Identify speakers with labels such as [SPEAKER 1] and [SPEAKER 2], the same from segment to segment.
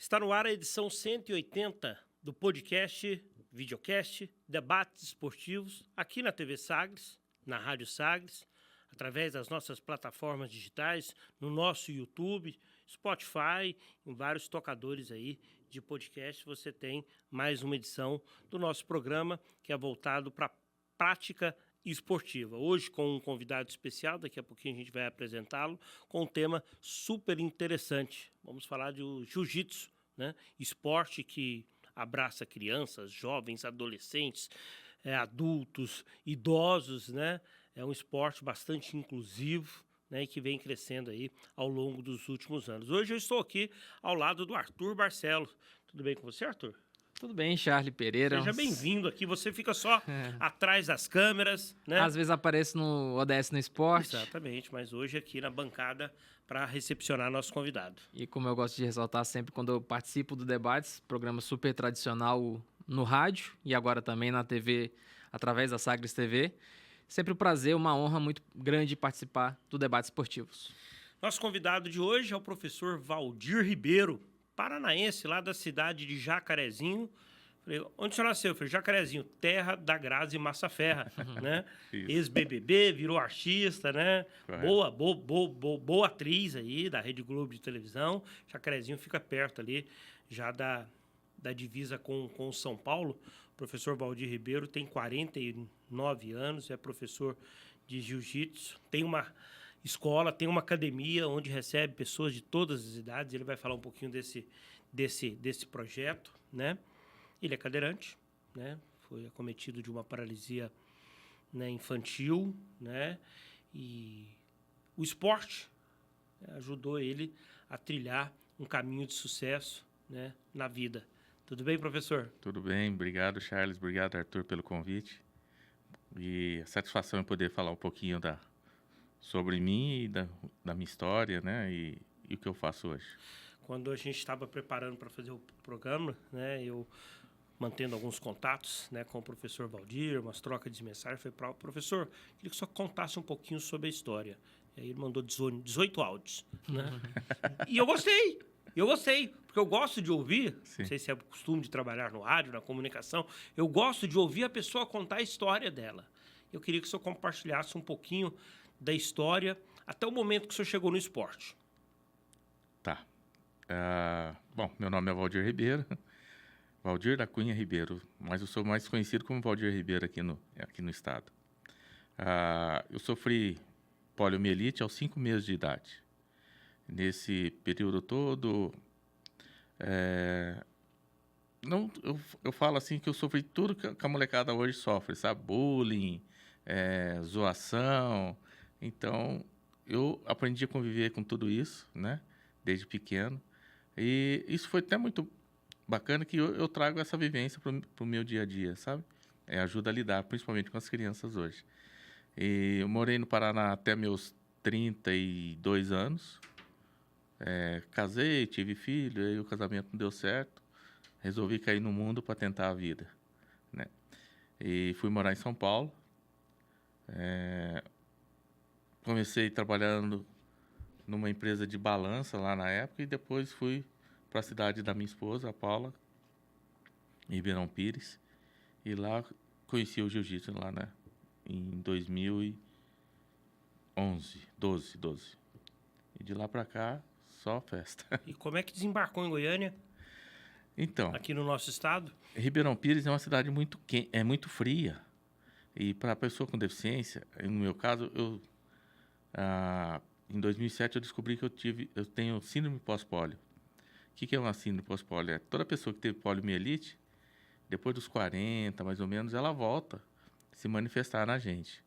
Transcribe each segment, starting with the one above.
[SPEAKER 1] Está no ar a edição 180 do podcast, videocast, Debates Esportivos, aqui na TV Sagres, na Rádio Sagres, através das nossas plataformas digitais, no nosso YouTube, Spotify, em vários tocadores aí de podcast. Você tem mais uma edição do nosso programa, que é voltado para a prática esportiva. Hoje com um convidado especial, daqui a pouquinho a gente vai apresentá-lo, com um tema super interessante. Vamos falar do jiu-jitsu, né? Esporte que abraça crianças, jovens, adolescentes, adultos, idosos, né? É um esporte bastante inclusivo, né, e que vem crescendo aí ao longo dos últimos anos. Hoje eu estou aqui ao lado do Arthur Barcelos. Tudo bem com você, Arthur?
[SPEAKER 2] Tudo bem, Charlie Pereira.
[SPEAKER 1] Seja bem-vindo aqui. Você fica só atrás das câmeras, né?
[SPEAKER 2] Às vezes aparece no ODS no Esporte.
[SPEAKER 1] Exatamente, mas hoje aqui na bancada para recepcionar nosso convidado.
[SPEAKER 2] E como eu gosto de ressaltar sempre quando eu participo do Debates, programa super tradicional no rádio e agora também na TV, através da Sagres TV. Sempre um prazer, uma honra muito grande participar do Debates Esportivos.
[SPEAKER 1] Nosso convidado de hoje é o professor Valdir Ribeiro, paranaense, lá da cidade de Jacarezinho. Falei, onde você nasceu? Eu falei, Jacarezinho, terra da Grazi Massaferra, né? Ex-BBB, virou artista, né? Boa atriz aí, da Rede Globo de televisão. Jacarezinho fica perto ali, já da divisa com São Paulo. O professor Valdir Ribeiro tem 49 anos, é professor de jiu-jitsu, tem uma escola, tem uma academia onde recebe pessoas de todas as idades. Ele vai falar um pouquinho desse projeto, né? Ele é cadeirante, né? Foi acometido de uma paralisia, né, infantil, né? E o esporte, né, ajudou ele a trilhar um caminho de sucesso, né, na vida. Tudo bem, professor?
[SPEAKER 3] Tudo bem, obrigado, Charles, obrigado, Arthur, pelo convite. E a satisfação em poder falar um pouquinho sobre mim e da minha história, né, e o que eu faço hoje.
[SPEAKER 1] Quando a gente estava preparando para fazer o programa, né, eu mantendo alguns contatos, né, com o professor Valdir, umas trocas de mensagem, falei para o professor, queria que só contasse um pouquinho sobre a história. E aí ele mandou 18 áudios, né? E eu gostei, porque eu gosto de ouvir,
[SPEAKER 3] Sim.
[SPEAKER 1] Não sei se é costume de trabalhar no rádio, na comunicação, eu gosto de ouvir a pessoa contar a história dela. Eu queria que o senhor compartilhasse um pouquinho da história até o momento que o senhor chegou no esporte.
[SPEAKER 3] Tá. Bom, meu nome é Valdir Ribeiro, Valdir da Cunha Ribeiro, mas eu sou mais conhecido como Valdir Ribeiro aqui no estado. Eu sofri poliomielite aos 5 meses de idade. Nesse período todo, eu falo assim que eu sofri tudo que a molecada hoje sofre, sabe? Bullying, zoação. Então, eu aprendi a conviver com tudo isso, né? Desde pequeno. E isso foi até muito bacana que eu trago essa vivência para o meu dia a dia, sabe? Ajuda a lidar, principalmente com as crianças hoje. E eu morei no Paraná até meus 32 anos. Casei, tive filho, aí o casamento não deu certo. Resolvi cair no mundo para tentar a vida, né? E fui morar em São Paulo. Comecei trabalhando numa empresa de balança lá na época e depois fui para a cidade da minha esposa, a Paula, em Ribeirão Pires. E lá conheci o jiu-jitsu lá, né? Em 2012. E de lá para cá, só festa.
[SPEAKER 1] E como é que desembarcou em Goiânia?
[SPEAKER 3] Então,
[SPEAKER 1] aqui no nosso estado?
[SPEAKER 3] Ribeirão Pires é uma cidade muito muito fria. E para a pessoa com deficiência, no meu caso, em 2007 eu descobri que eu tenho síndrome pós-pólio. O que é uma síndrome pós-pólio? Toda pessoa que teve poliomielite, depois dos 40, mais ou menos, ela volta a se manifestar na gente.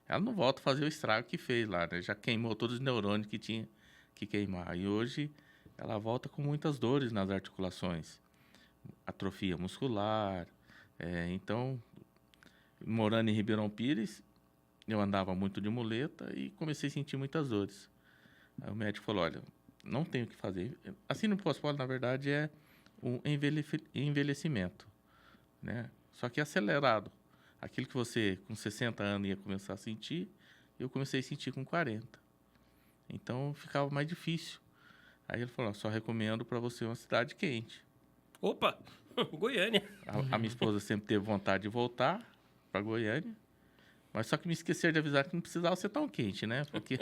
[SPEAKER 3] Ela não volta a fazer o estrago que fez lá, né? Já queimou todos os neurônios que tinha que queimar. E hoje ela volta com muitas dores nas articulações. Atrofia muscular. Então, morando em Ribeirão Pires, eu andava muito de muleta e comecei a sentir muitas dores. Aí o médico falou, olha, não tem o que fazer. A síndrome pós-pólio, na verdade, é um envelhecimento, né? Só que acelerado. Aquilo que você, com 60 anos, ia começar a sentir, eu comecei a sentir com 40. Então, ficava mais difícil Aí ele falou, só recomendo para você uma cidade quente.
[SPEAKER 1] Opa, Goiânia.
[SPEAKER 3] A minha esposa sempre teve vontade de voltar para Goiânia, mas só que me esqueceram de avisar que não precisava ser tão quente, né? Porque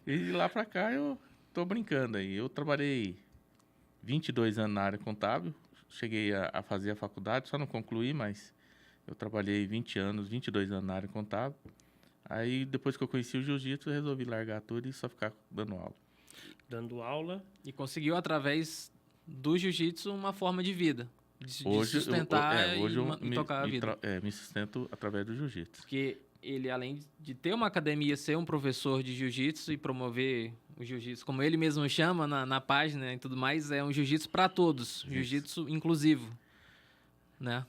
[SPEAKER 3] e de lá para cá eu tô brincando aí. Eu trabalhei 22 anos na área contábil, cheguei a fazer a faculdade, só não concluí, mas eu trabalhei 22 anos na área contábil. Aí depois que eu conheci o jiu-jitsu, eu resolvi largar tudo e só ficar dando aula.
[SPEAKER 1] Dando aula.
[SPEAKER 2] E conseguiu, através do jiu-jitsu, uma forma de vida. De
[SPEAKER 3] Hoje,
[SPEAKER 2] sustentar
[SPEAKER 3] hoje
[SPEAKER 2] e tocar a vida.
[SPEAKER 3] Me sustento através do jiu-jitsu.
[SPEAKER 2] Porque ele, além de ter uma academia, ser um professor de jiu-jitsu e promover o jiu-jitsu, como ele mesmo chama na página e tudo mais, é um jiu-jitsu para todos. Jiu-jitsu inclusivo, né?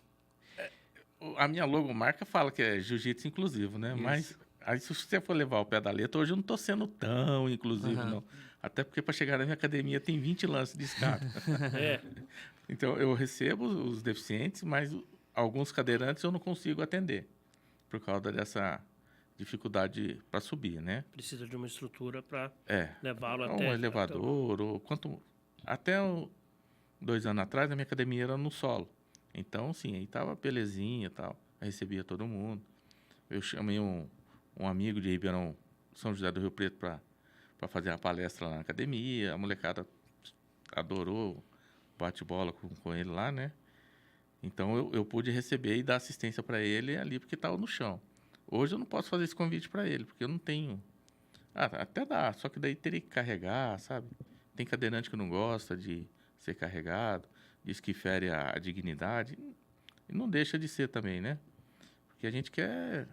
[SPEAKER 3] A minha logomarca fala que é jiu-jitsu inclusivo, né?
[SPEAKER 2] Isso.
[SPEAKER 3] Mas aí se você for levar o pé da letra, hoje eu não estou sendo tão inclusivo, não. Até porque para chegar na minha academia tem 20 lances de escada. Então eu recebo os deficientes, mas alguns cadeirantes eu não consigo atender por causa dessa dificuldade para subir, né?
[SPEAKER 1] Precisa de uma estrutura para levá-lo
[SPEAKER 3] Ou
[SPEAKER 1] até...
[SPEAKER 3] um elevador, ou quanto... Até 2 anos atrás, a minha academia era no solo. Então, sim, aí tava belezinha e tal. Aí recebia todo mundo. Eu chamei um amigo de Ribeirão, São José do Rio Preto, para fazer uma palestra lá na academia. A molecada adorou bate-bola com ele lá, né? Então, eu pude receber e dar assistência para ele ali, porque estava no chão. Hoje eu não posso fazer esse convite para ele, porque eu não tenho... até dá, só que daí teria que carregar, sabe? Tem cadeirante que não gosta de ser carregado, diz que fere a dignidade, e não deixa de ser também, né? Porque a gente quer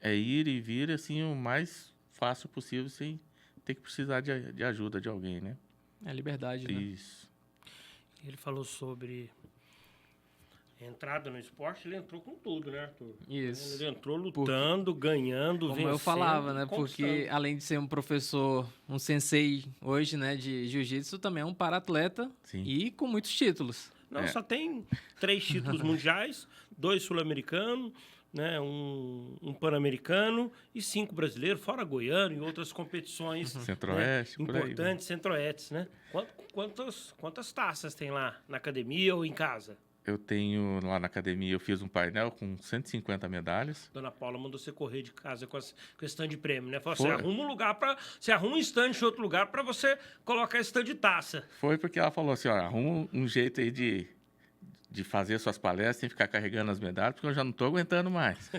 [SPEAKER 3] ir e vir assim o mais fácil possível, sem ter que precisar de ajuda de alguém, né?
[SPEAKER 2] É a liberdade, né?
[SPEAKER 3] Isso.
[SPEAKER 1] Ele falou sobre entrada no esporte, ele entrou com tudo, né, Arthur?
[SPEAKER 2] Isso.
[SPEAKER 1] Ele entrou lutando, ganhando,
[SPEAKER 2] Como
[SPEAKER 1] vencendo.
[SPEAKER 2] eu falava, né?
[SPEAKER 1] Conquistando.
[SPEAKER 2] Porque além de ser um professor, um sensei hoje, né, de jiu-jitsu, também é um para-atleta e com muitos títulos.
[SPEAKER 1] Não, só tem 3 títulos mundiais, 2 sul-americanos, né, um pan-americano e 5 brasileiros, fora goiano e outras competições
[SPEAKER 3] Centro-Oeste,
[SPEAKER 1] né,
[SPEAKER 3] por aí,
[SPEAKER 1] importantes, Centro-Oeste, né? Quantas taças tem lá na academia ou em casa?
[SPEAKER 3] Eu tenho lá na academia, eu fiz um painel com 150 medalhas.
[SPEAKER 1] Dona Paula mandou você correr de casa com stand de prêmio, né? Falou, você arruma um lugar você arruma um stand em outro lugar para você colocar stand de taça.
[SPEAKER 3] Foi porque ela falou assim, ó, arruma um jeito aí de fazer suas palestras sem ficar carregando as medalhas, porque eu já não estou aguentando mais.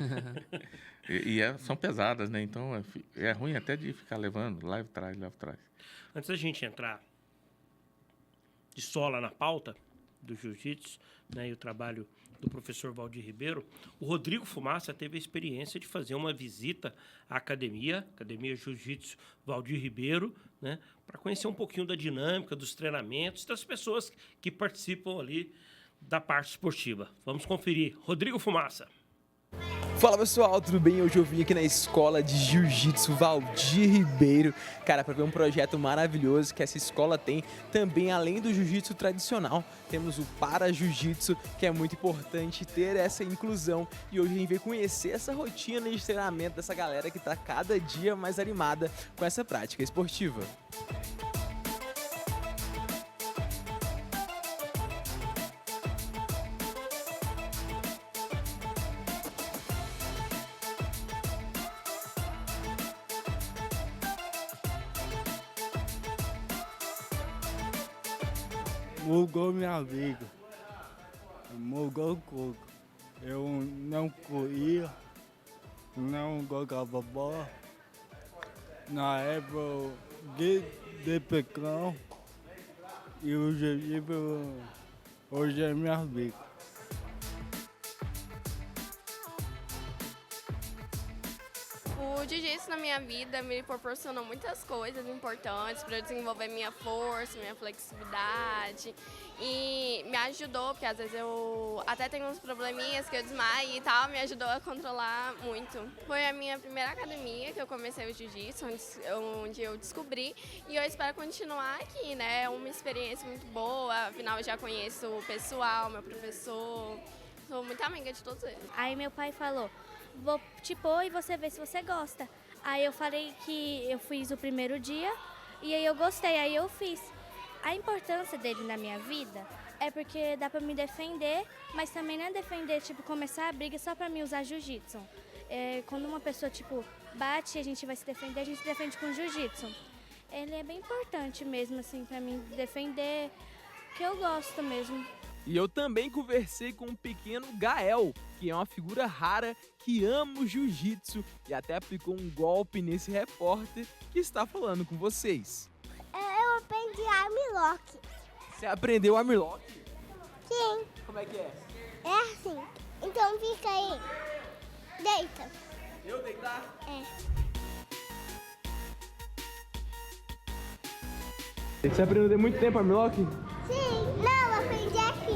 [SPEAKER 3] São pesadas, né? Então é ruim até de ficar levando, leva atrás.
[SPEAKER 1] Antes da gente entrar de sola na pauta do jiu-jitsu, né, e o trabalho do professor Valdir Ribeiro, o Rodrigo Fumaça teve a experiência de fazer uma visita à Academia Jiu-Jitsu Valdir Ribeiro, né, para conhecer um pouquinho da dinâmica, dos treinamentos, das pessoas que participam ali da parte esportiva. Vamos conferir. Rodrigo Fumaça.
[SPEAKER 4] Fala pessoal, tudo bem? Hoje eu vim aqui na Escola de Jiu-Jitsu Valdir Ribeiro, cara, para ver um projeto maravilhoso que essa escola tem. Também, além do jiu-jitsu tradicional, temos o para-jiu-jitsu, que é muito importante ter essa inclusão. E hoje a gente veio conhecer essa rotina de treinamento dessa galera que está cada dia mais animada com essa prática esportiva.
[SPEAKER 5] Mudou minha vida, mudou tudo. Eu não corria, não jogava bola. Na época de pequeno, e o jiu-jitsu hoje é minha vida.
[SPEAKER 6] O jiu-jitsu na minha vida me proporcionou muitas coisas importantes para eu desenvolver minha força, minha flexibilidade e me ajudou, porque às vezes eu até tenho uns probleminhas que eu desmaio e tal, me ajudou a controlar muito. Foi a minha primeira academia que eu comecei o jiu-jitsu, onde eu descobri e eu espero continuar aqui, né? É uma experiência muito boa, afinal eu já conheço o pessoal, meu professor, sou muito amiga de todos eles.
[SPEAKER 7] Aí meu pai falou, vou te pôr e você vê se você gosta. Aí eu falei que eu fiz o primeiro dia E aí eu gostei, aí eu fiz. A importância dele na minha vida é porque dá pra me defender, mas também não é defender, tipo, começar a briga só pra mim usar jiu-jitsu. Quando uma pessoa, tipo, bate e a gente vai se defender, a gente se defende com jiu-jitsu. Ele é bem importante mesmo, assim, pra mim defender, que eu gosto mesmo.
[SPEAKER 4] E eu também conversei com o pequeno Gael, que é uma figura rara que ama o jiu-jitsu e até aplicou um golpe nesse repórter que está falando com vocês.
[SPEAKER 8] Eu aprendi armlock.
[SPEAKER 4] Você aprendeu armlock?
[SPEAKER 8] Sim,
[SPEAKER 4] Como é que é?
[SPEAKER 8] é assim. Então fica aí. Deita.
[SPEAKER 4] Eu deitar?
[SPEAKER 8] É.
[SPEAKER 4] Você aprendeu há muito tempo armlock?
[SPEAKER 8] Sim, não, aprendi aqui.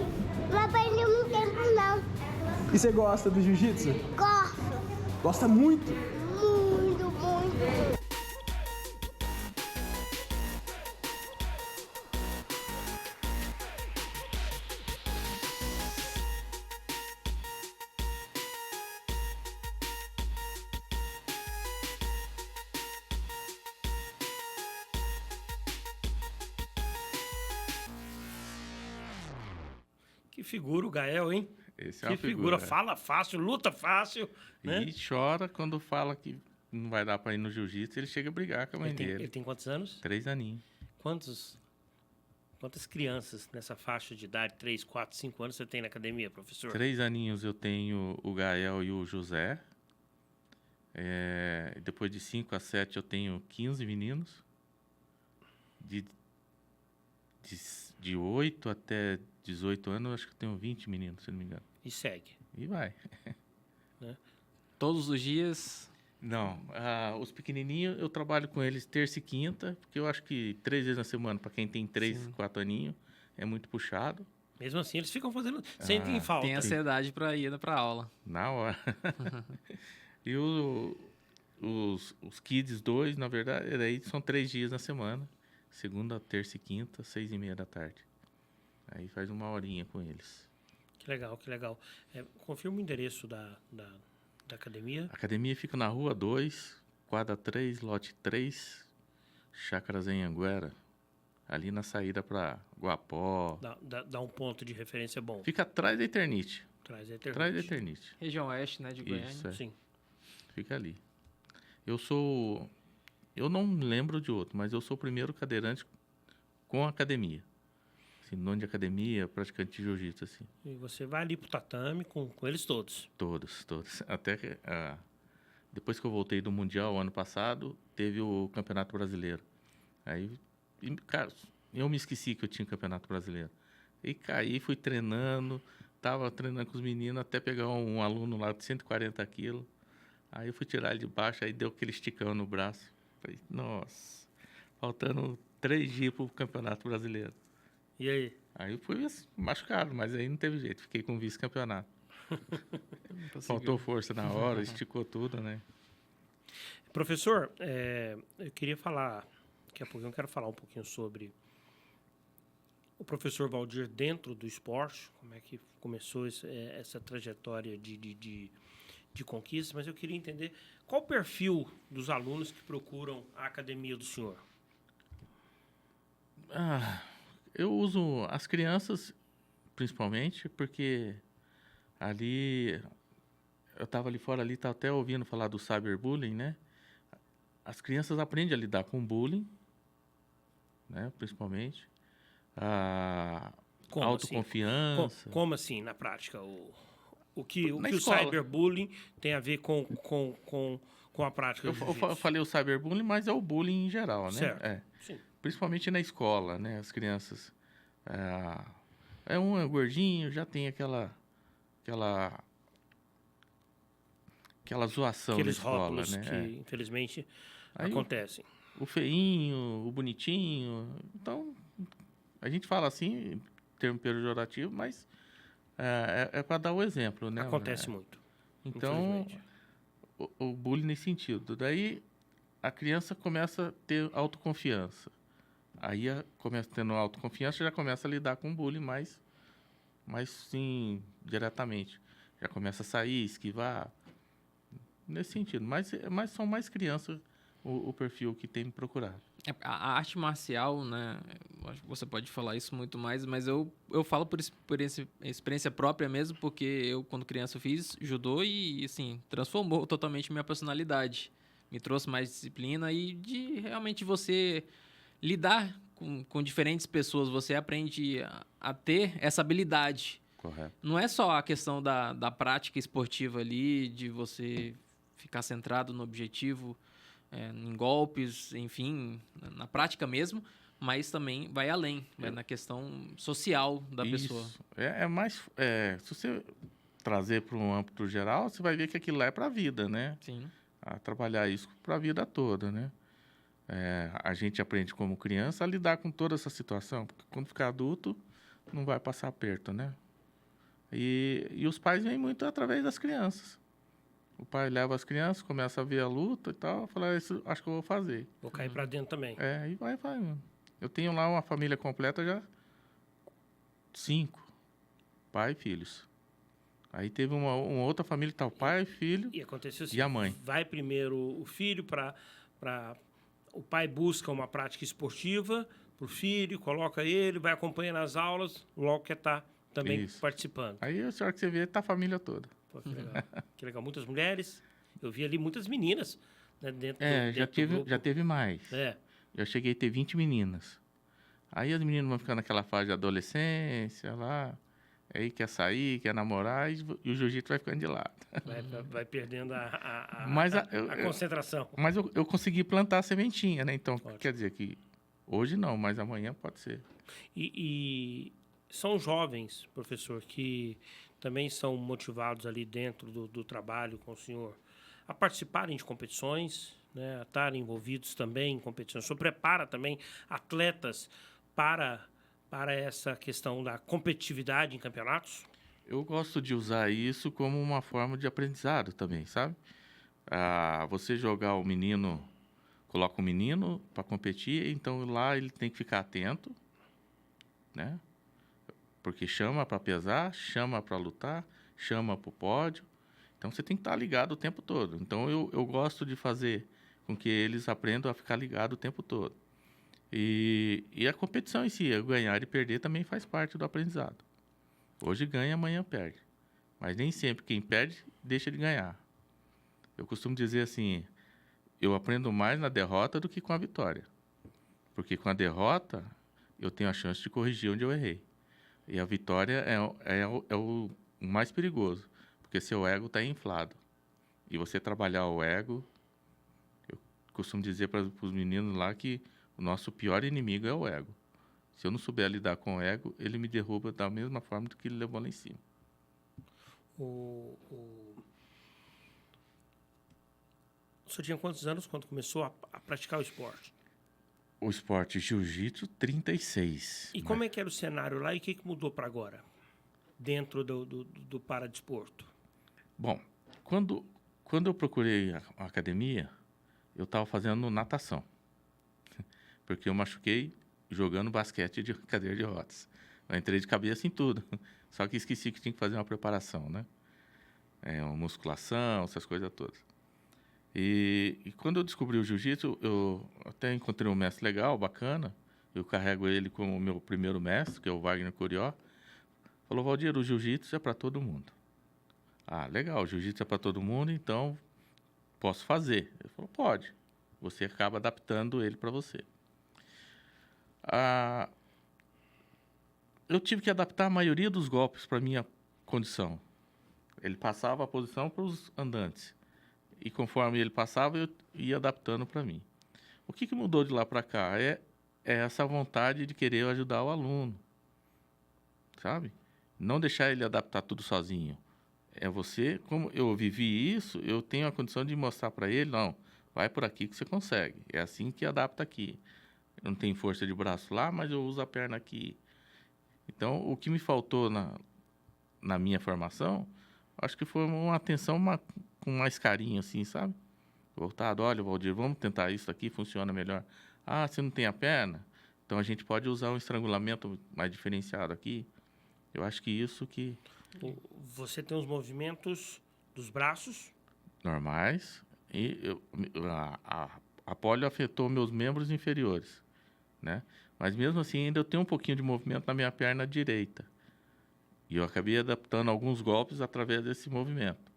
[SPEAKER 8] Não aprendi muito tempo, não.
[SPEAKER 4] E você gosta do jiu-jitsu?
[SPEAKER 8] Gosto.
[SPEAKER 4] Gosta muito?
[SPEAKER 8] Muito, muito.
[SPEAKER 1] Que figura o Gael, hein?
[SPEAKER 3] Esse é
[SPEAKER 1] Que
[SPEAKER 3] uma
[SPEAKER 1] figura.
[SPEAKER 3] figura.
[SPEAKER 1] Fala fácil, luta fácil, né?
[SPEAKER 3] E chora quando fala que não vai dar pra ir no jiu-jitsu, ele chega a brigar com a mãe
[SPEAKER 1] Ele
[SPEAKER 3] dele.
[SPEAKER 1] tem quantos anos?
[SPEAKER 3] 3 aninhos.
[SPEAKER 1] Quantas crianças nessa faixa de idade, 3, 4, 5 anos, você tem na academia, professor?
[SPEAKER 3] 3 aninhos eu tenho o Gael e o José. Depois de 5 a 7 eu tenho 15 meninos. De 8 até 18 anos, eu acho que eu tenho 20 meninos, se não me engano.
[SPEAKER 1] E segue.
[SPEAKER 3] E vai.
[SPEAKER 2] Todos os dias.
[SPEAKER 3] Não, os pequenininhos eu trabalho com eles terça e quinta, porque eu acho que 3 vezes na semana, para quem tem 3, 4 aninhos, é muito puxado.
[SPEAKER 1] Mesmo assim, eles ficam fazendo. Sentem falta.
[SPEAKER 2] Tem ansiedade para ir para aula.
[SPEAKER 3] Na hora. E os Kids 2, na verdade, daí são 3 dias na semana. Segunda, terça e quinta, 6h30 da tarde. Aí faz 1 horinha com eles.
[SPEAKER 1] Que legal, que legal. Confirma o endereço da academia.
[SPEAKER 3] A academia fica na Rua 2, quadra 3, lote 3, Chácaras em Anguera. Ali na saída para Guapó.
[SPEAKER 1] Dá um ponto de referência bom.
[SPEAKER 3] Fica atrás da Eternite.
[SPEAKER 1] Traz a
[SPEAKER 3] Atrás da Eternite.
[SPEAKER 2] Região oeste, né, de Goiânia.
[SPEAKER 3] Isso, é.
[SPEAKER 1] Sim.
[SPEAKER 3] Fica ali. Eu não lembro de outro, mas eu sou o primeiro cadeirante com academia. Assim, nome de academia, praticante de jiu-jitsu, assim.
[SPEAKER 1] E você vai ali pro tatame com eles todos.
[SPEAKER 3] Todos. Até que, depois que eu voltei do Mundial, ano passado, teve o Campeonato Brasileiro. Aí, cara, eu me esqueci que eu tinha Campeonato Brasileiro. E caí, fui treinando, tava treinando com os meninos, até pegar um aluno lá de 140 quilos. Aí eu fui tirar ele de baixo, aí deu aquele esticão no braço. Falei, nossa, faltando 3 dias pro Campeonato Brasileiro.
[SPEAKER 1] E aí?
[SPEAKER 3] Aí eu fui machucado, mas aí não teve jeito, fiquei com vice-campeonato. Faltou força na hora, esticou tudo, né?
[SPEAKER 1] Professor, eu queria falar, daqui a pouquinho eu quero falar um pouquinho sobre o professor Valdir dentro do esporte, como é que começou essa trajetória de conquistas, mas eu queria entender qual o perfil dos alunos que procuram a academia do senhor.
[SPEAKER 3] Eu uso as crianças, principalmente, porque ali, eu estava ali fora, estava até ouvindo falar do cyberbullying, né? As crianças aprendem a lidar com bullying, né? Principalmente. A autoconfiança.
[SPEAKER 1] Assim? Como assim, na prática? O que o
[SPEAKER 3] escola.
[SPEAKER 1] cyberbullying tem a ver com a prática do jiu-jitsu?
[SPEAKER 3] Eu falei o cyberbullying, mas é o bullying em geral, né?
[SPEAKER 1] Certo. Sim.
[SPEAKER 3] Principalmente na escola, né? As crianças... um é gordinho, já tem aquela zoação
[SPEAKER 1] Aqueles
[SPEAKER 3] da escola,
[SPEAKER 1] rótulos
[SPEAKER 3] né?
[SPEAKER 1] que, infelizmente,
[SPEAKER 3] Aí
[SPEAKER 1] acontecem.
[SPEAKER 3] O feinho, o bonitinho. Então, a gente fala assim, em termo pejorativo, mas é para dar o exemplo, né?
[SPEAKER 1] Acontece muito.
[SPEAKER 3] Então, o bullying nesse sentido. Daí, a criança começa a ter autoconfiança. Aí, começa tendo autoconfiança, já começa a lidar com o bullying mais sim, diretamente. Já começa a sair, esquivar. Nesse sentido. Mas são mais crianças o perfil que tem me procurado.
[SPEAKER 2] A arte marcial, né? Eu acho que você pode falar isso muito mais, mas eu falo por experiência própria mesmo, porque eu, quando criança, fiz judô e, assim, transformou totalmente minha personalidade. Me trouxe mais disciplina e de realmente você lidar com diferentes pessoas. Você aprende a ter essa habilidade.
[SPEAKER 3] Correto.
[SPEAKER 2] Não é só a questão da prática esportiva ali, de você ficar centrado no objetivo, em golpes, enfim, na prática mesmo, mas também vai além, vai na questão social da pessoa.
[SPEAKER 3] Se você trazer para um âmbito geral, você vai ver que aquilo lá é para a vida, né?
[SPEAKER 2] Sim.
[SPEAKER 3] A trabalhar isso para a vida toda, né? A gente aprende como criança a lidar com toda essa situação, porque quando ficar adulto, não vai passar aperto, né? E os pais vêm muito através das crianças. O pai leva as crianças, começa a ver a luta e tal, fala, isso acho que eu vou fazer.
[SPEAKER 1] Vou cair para dentro também.
[SPEAKER 3] E vai. Eu tenho lá uma família completa já, 5, pai e filhos. Aí teve uma outra família que tá o pai, filho
[SPEAKER 1] E aconteceu assim,
[SPEAKER 3] e a mãe.
[SPEAKER 1] vai primeiro o filho para o pai busca uma prática esportiva para o filho, coloca ele, vai acompanhando as aulas, logo quer estar também
[SPEAKER 3] Isso.
[SPEAKER 1] participando.
[SPEAKER 3] Aí a senhora que você vê, tá a família toda.
[SPEAKER 1] Pô, que legal. Que legal. Muitas mulheres, eu vi ali muitas meninas, né, dentro
[SPEAKER 3] Já
[SPEAKER 1] do grupo.
[SPEAKER 3] teve mais. Eu cheguei a ter 20 meninas. Aí as meninas vão ficar naquela fase de adolescência lá, aí quer sair, quer namorar, e o jiu-jitsu vai ficando de lado.
[SPEAKER 1] Vai perdendo a concentração.
[SPEAKER 3] Mas eu consegui plantar a sementinha, né? Então,
[SPEAKER 1] Ótimo.
[SPEAKER 3] quer dizer que hoje não, mas amanhã pode ser.
[SPEAKER 1] E são jovens, professor, que também são motivados ali dentro do trabalho com o senhor a participarem de competições, né, a estarem envolvidos também em competições. O senhor prepara também atletas para essa questão da competitividade em campeonatos?
[SPEAKER 3] Eu gosto de usar isso como uma forma de aprendizado também, sabe? Você jogar o menino, coloca o menino para competir, então lá ele tem que ficar atento, né? Porque chama para pesar, chama para lutar, chama para o pódio. Então você tem que estar ligado o tempo todo. Então eu gosto de fazer com que eles aprendam a ficar ligado o tempo todo. E a competição em si, ganhar e perder, também faz parte do aprendizado. Hoje ganha, amanhã perde. Mas nem sempre quem perde deixa de ganhar. Eu costumo dizer assim, eu aprendo mais na derrota do que com a vitória. Porque com a derrota, eu tenho a chance de corrigir onde eu errei. E a vitória é o mais perigoso, porque seu ego está inflado. E você trabalhar o ego, eu costumo dizer para os meninos lá que o nosso pior inimigo é o ego. Se eu não souber lidar com o ego, ele me derruba da mesma forma do que ele levou lá em cima.
[SPEAKER 1] O senhor tinha quantos anos quando começou a praticar o esporte?
[SPEAKER 3] O esporte jiu-jitsu, 36.
[SPEAKER 1] E como é que era o cenário lá e o que mudou para agora, dentro do paradesporto?
[SPEAKER 3] Bom, quando eu procurei a academia, eu estava fazendo natação. Porque eu machuquei jogando basquete de cadeira de rodas. Eu entrei de cabeça em tudo. Só que esqueci que tinha que fazer uma preparação, né? Uma musculação, essas coisas todas. E quando eu descobri o jiu-jitsu, eu até encontrei um mestre legal, bacana. Eu carrego ele como o meu primeiro mestre, que é o Wagner Curió. Falou, Valdir, o jiu-jitsu é para todo mundo. Legal, o jiu-jitsu é para todo mundo, então posso fazer. Ele falou, pode. Você acaba adaptando ele para você. Eu tive que adaptar a maioria dos golpes para minha condição. Ele passava a posição para os andantes. E conforme ele passava, eu ia adaptando para mim. O que mudou de lá para cá? É essa vontade de querer ajudar o aluno. Sabe? Não deixar ele adaptar tudo sozinho. É você, como eu vivi isso, eu tenho a condição de mostrar para ele, não, vai por aqui que você consegue. É assim que adapta aqui. Eu não tenho força de braço lá, mas eu uso a perna aqui. Então, o que me faltou na minha formação, acho que foi uma atenção com mais carinho, assim, sabe? Voltado, olha, Valdir, vamos tentar isso aqui, funciona melhor. Você não tem a perna? Então, a gente pode usar um estrangulamento mais diferenciado aqui. Eu acho que isso que...
[SPEAKER 1] Você tem os movimentos dos braços?
[SPEAKER 3] Normais. E A polio afetou meus membros inferiores, né? Mas mesmo assim, ainda eu tenho um pouquinho de movimento na minha perna direita. E eu acabei adaptando alguns golpes através desse movimento.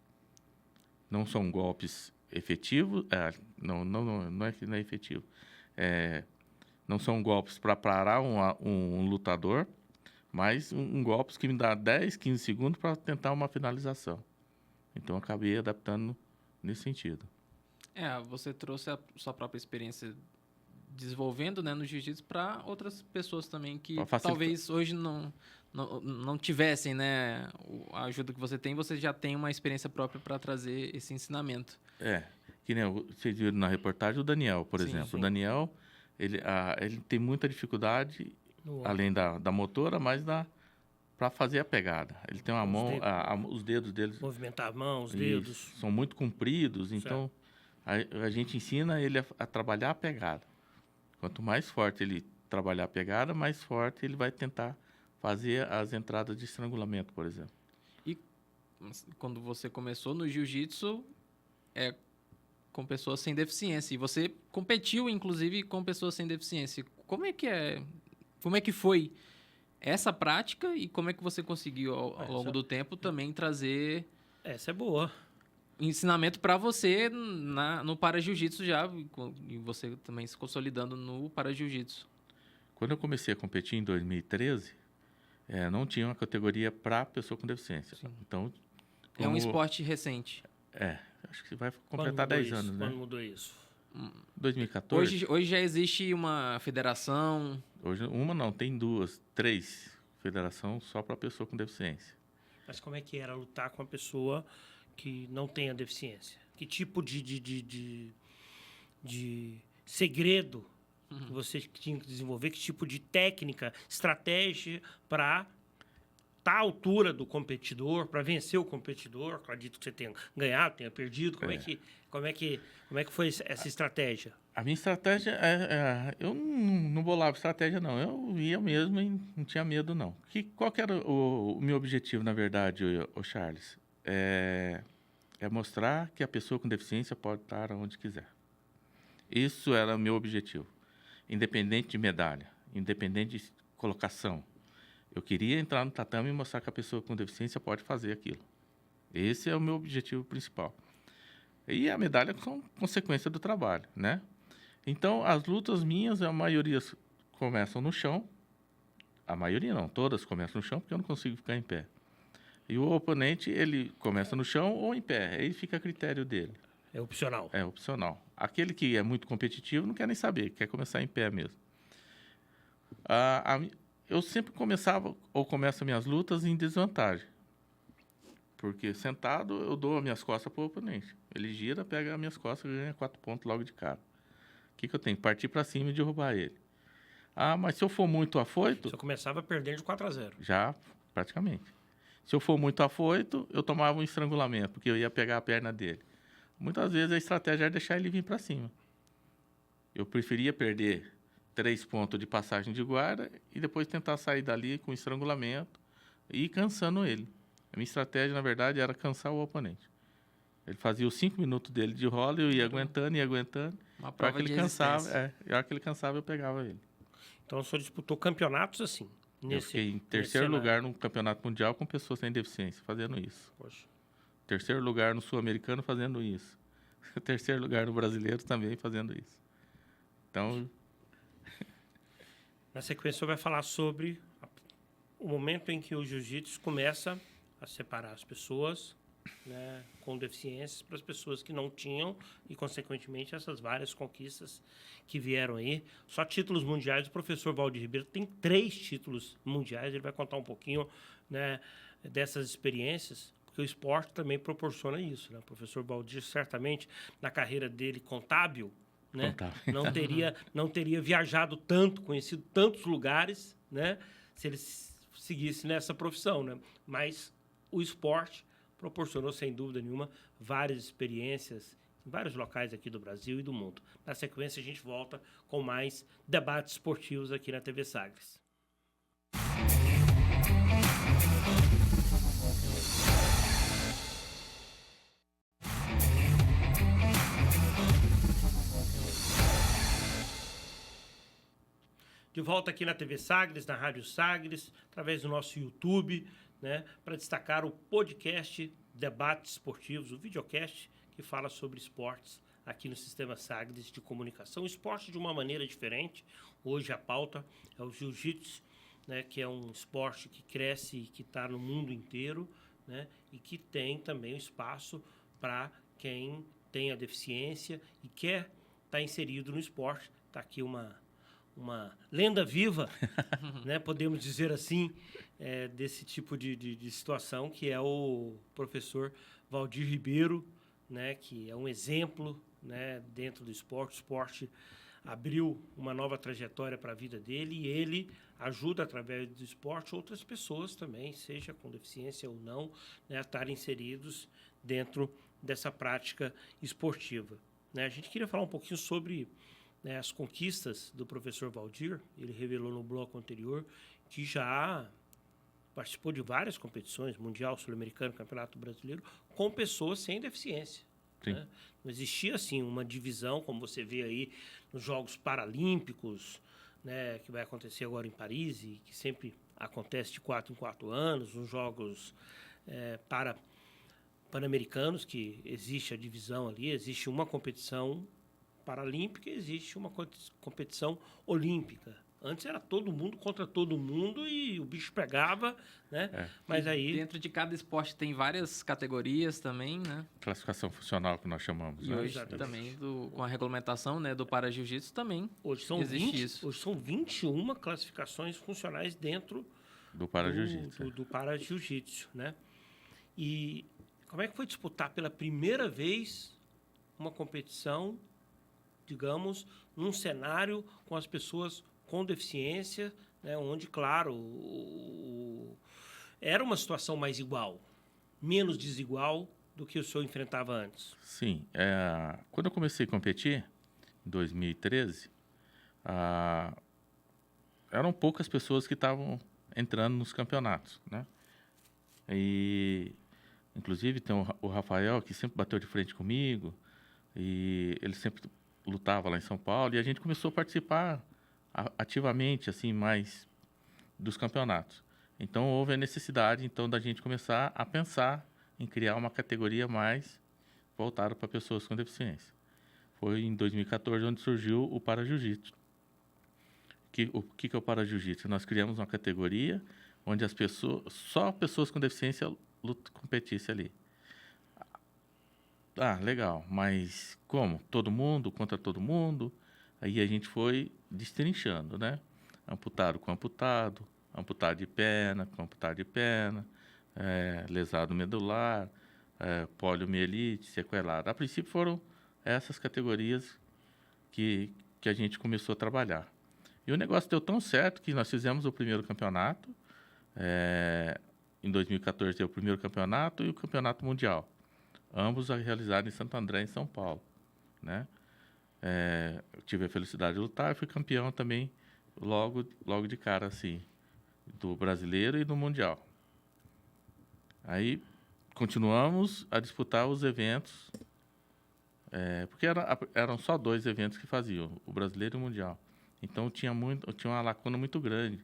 [SPEAKER 3] Não são golpes efetivos, não é que não é efetivo. Não são golpes para parar um lutador, mas golpes que me dá 10, 15 segundos para tentar uma finalização. Então, eu acabei adaptando nesse sentido.
[SPEAKER 2] Você trouxe a sua própria experiência desenvolvendo, né, no jiu-jitsu para outras pessoas também que talvez hoje não tivessem, né, a ajuda que você já tem uma experiência própria para trazer esse ensinamento.
[SPEAKER 3] Que nem vocês viram na reportagem o Daniel, por exemplo. Sim. O Daniel, ele tem muita dificuldade, além da motora, mas para fazer a pegada. Ele tem uma mão, os dedos dele...
[SPEAKER 1] Movimentar a mão, os dedos.
[SPEAKER 3] São muito compridos, então a gente ensina ele a trabalhar a pegada. Quanto mais forte ele trabalhar a pegada, mais forte ele vai tentar fazer as entradas de estrangulamento, por exemplo.
[SPEAKER 2] E quando você começou no jiu-jitsu, com pessoas sem deficiência. E você competiu, inclusive, com pessoas sem deficiência. Como é que foi essa prática e como é que você conseguiu, ao longo do tempo, também trazer...
[SPEAKER 1] Essa é boa.
[SPEAKER 2] Ensinamento para você no para-jiu-jitsu já, e você também se consolidando no para-jiu-jitsu.
[SPEAKER 3] Quando eu comecei a competir em 2013, não tinha uma categoria para pessoa com deficiência. Sim. Então,
[SPEAKER 2] é um esporte recente.
[SPEAKER 3] Acho que vai completar 10 anos, né?
[SPEAKER 1] Quando mudou isso?
[SPEAKER 3] 2014.
[SPEAKER 2] Hoje já existe uma federação?
[SPEAKER 3] Hoje, tem 3 federações só para pessoa com deficiência.
[SPEAKER 1] Mas como é que era lutar com uma pessoa que não tem a deficiência? Que tipo de segredo que você tinha que desenvolver? Que tipo de técnica, estratégia para estar à altura do competidor, para vencer o competidor? Acredito que você tenha ganhado, tenha perdido. Como é que foi essa estratégia?
[SPEAKER 3] A minha estratégia eu não bolava estratégia, não. Eu ia mesmo e não tinha medo, não. Qual que era o meu objetivo, na verdade, o Charles? É mostrar que a pessoa com deficiência pode estar onde quiser. Isso era o meu objetivo. Independente de medalha, independente de colocação. Eu queria entrar no tatame e mostrar que a pessoa com deficiência pode fazer aquilo. Esse é o meu objetivo principal. E a medalha são consequência do trabalho, né? Então, as lutas minhas, a maioria começam no chão. A maioria não, todas começam no chão, porque eu não consigo ficar em pé. E o oponente, ele começa no chão ou em pé. Aí fica a critério dele.
[SPEAKER 1] É opcional.
[SPEAKER 3] É opcional. Aquele que é muito competitivo não quer nem saber, quer começar em pé mesmo. Eu sempre começo minhas lutas em desvantagem. Porque sentado, eu dou as minhas costas para o oponente. Ele gira, pega as minhas costas e ganha 4 pontos logo de cara. O que eu tenho? Partir para cima e derrubar ele. Mas se eu for muito afoito...
[SPEAKER 1] Você começava perdendo de 4-0.
[SPEAKER 3] Já, praticamente. Se eu for muito afoito, eu tomava um estrangulamento, porque eu ia pegar a perna dele. Muitas vezes a estratégia era deixar ele vir para cima. Eu preferia perder 3 pontos de passagem de guarda e depois tentar sair dali com estrangulamento e ir cansando ele. A minha estratégia, na verdade, era cansar o oponente. Ele fazia os 5 minutos dele de rola, eu ia aguentando.
[SPEAKER 2] Uma prova de resistência.
[SPEAKER 3] E a hora que ele cansava, eu pegava ele.
[SPEAKER 1] Então, o senhor disputou campeonatos assim?
[SPEAKER 3] Eu fiquei em terceiro lugar no campeonato mundial com pessoas sem deficiência, fazendo isso.
[SPEAKER 1] Poxa.
[SPEAKER 3] Terceiro lugar no sul-americano, fazendo isso. Terceiro lugar no brasileiro, também fazendo isso. Então...
[SPEAKER 1] Na sequência, o senhor vai falar sobre o momento em que o jiu-jitsu começa a separar as pessoas, né, com deficiências para as pessoas que não tinham e, consequentemente, essas várias conquistas que vieram aí. Só títulos mundiais. O professor Valdir Ribeiro tem 3 títulos mundiais. Ele vai contar um pouquinho, né, dessas experiências, porque o esporte também proporciona isso, né? O professor Valdir, certamente, na carreira dele contábil, né, não teria viajado tanto, conhecido tantos lugares, né, se ele seguisse nessa profissão, né? Mas o esporte proporcionou, sem dúvida nenhuma, várias experiências em vários locais aqui do Brasil e do mundo. Na sequência, a gente volta com mais debates esportivos aqui na TV Sagres. De volta aqui na TV Sagres, na Rádio Sagres, através do nosso YouTube, né, para destacar o podcast Debates Esportivos, o videocast que fala sobre esportes aqui no Sistema Sagres de Comunicação. Esporte de uma maneira diferente. Hoje a pauta é o jiu-jitsu, né, que é um esporte que cresce e que está no mundo inteiro, né, e que tem também um espaço para quem tem a deficiência e quer estar inserido no esporte. Está aqui uma lenda viva, né, podemos dizer assim, desse tipo de situação, que é o professor Valdir Ribeiro, né, que é um exemplo, né, dentro do esporte. O esporte abriu uma nova trajetória para a vida dele e ele ajuda, através do esporte, outras pessoas também, seja com deficiência ou não, né, a estarem inseridos dentro dessa prática esportiva. Né? A gente queria falar um pouquinho sobre, né, as conquistas do professor Valdir. Ele revelou no bloco anterior que já participou de várias competições, Mundial, Sul-Americano, Campeonato Brasileiro, com pessoas sem deficiência. Né? Não existia, assim, uma divisão, como você vê aí nos Jogos Paralímpicos, né, que vai acontecer agora em Paris, e que sempre acontece de 4 em 4 anos, nos Jogos Pan-Americanos, que existe a divisão ali, existe uma competição paralímpica e existe uma competição olímpica. Antes era todo mundo contra todo mundo e o bicho pegava, né? Mas aí...
[SPEAKER 2] Dentro de cada esporte tem várias categorias também, né?
[SPEAKER 3] Classificação funcional que nós chamamos.
[SPEAKER 2] E
[SPEAKER 3] né?
[SPEAKER 2] hoje também, com a regulamentação, né, do para-jiu-jitsu também
[SPEAKER 1] Hoje são
[SPEAKER 2] existe isso.
[SPEAKER 1] Hoje são 21 classificações funcionais dentro
[SPEAKER 3] Do para-jiu-jitsu.
[SPEAKER 1] do para-jiu-jitsu, né? E como é que foi disputar pela primeira vez uma competição, digamos, num cenário com as pessoas com deficiência, né, onde, claro, era uma situação mais igual, menos desigual do que o senhor enfrentava antes?
[SPEAKER 3] Sim. Quando eu comecei a competir, em 2013, eram poucas pessoas que estavam entrando nos campeonatos, né? E, inclusive, tem o Rafael, que sempre bateu de frente comigo, e ele sempre lutava lá em São Paulo, e a gente começou a participar ativamente, assim, mais dos campeonatos. Então, houve a necessidade, então, da gente começar a pensar em criar uma categoria mais voltada para pessoas com deficiência. Foi em 2014 onde surgiu o para-jiu-jitsu. O que é o para-jiu-jitsu? Nós criamos uma categoria onde só pessoas com deficiência competissem ali. Legal, mas como? Todo mundo contra todo mundo? Aí a gente foi destrinchando, né? Amputado com amputado, amputado de perna com amputado de perna, lesado medular, poliomielite, sequelado. A princípio foram essas categorias que a gente começou a trabalhar. E o negócio deu tão certo que nós fizemos o primeiro campeonato. Em 2014 teve o primeiro campeonato e o campeonato mundial. Ambos realizados em Santo André, em São Paulo, né? Eu tive a felicidade de lutar e fui campeão também logo de cara, assim, do brasileiro e do mundial. Aí continuamos a disputar os eventos, porque eram só 2 eventos que faziam, o brasileiro e o mundial. Então tinha uma lacuna muito grande.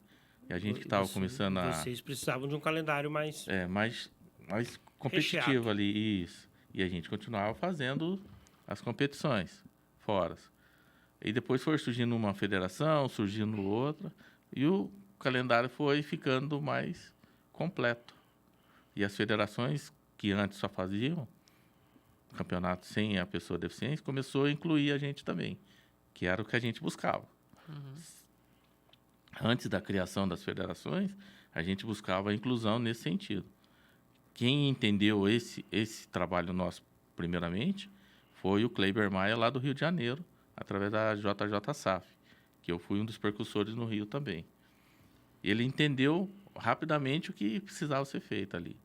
[SPEAKER 3] E a gente que estava começando a...
[SPEAKER 1] Vocês precisavam de um calendário mais...
[SPEAKER 3] mais competitivo
[SPEAKER 1] recheado.
[SPEAKER 3] ali, isso. E a gente continuava fazendo as competições fora. E depois foi surgindo uma federação, surgindo outra, e o calendário foi ficando mais completo. E as federações que antes só faziam campeonato sem a pessoa deficiente, começou a incluir a gente também, que era o que a gente buscava. Antes da criação das federações, a gente buscava a inclusão nesse sentido. Quem entendeu esse trabalho nosso, primeiramente, foi o Kleiber Maia, lá do Rio de Janeiro, através da JJ SAF, que eu fui um dos percussores no Rio também. Ele entendeu rapidamente o que precisava ser feito ali.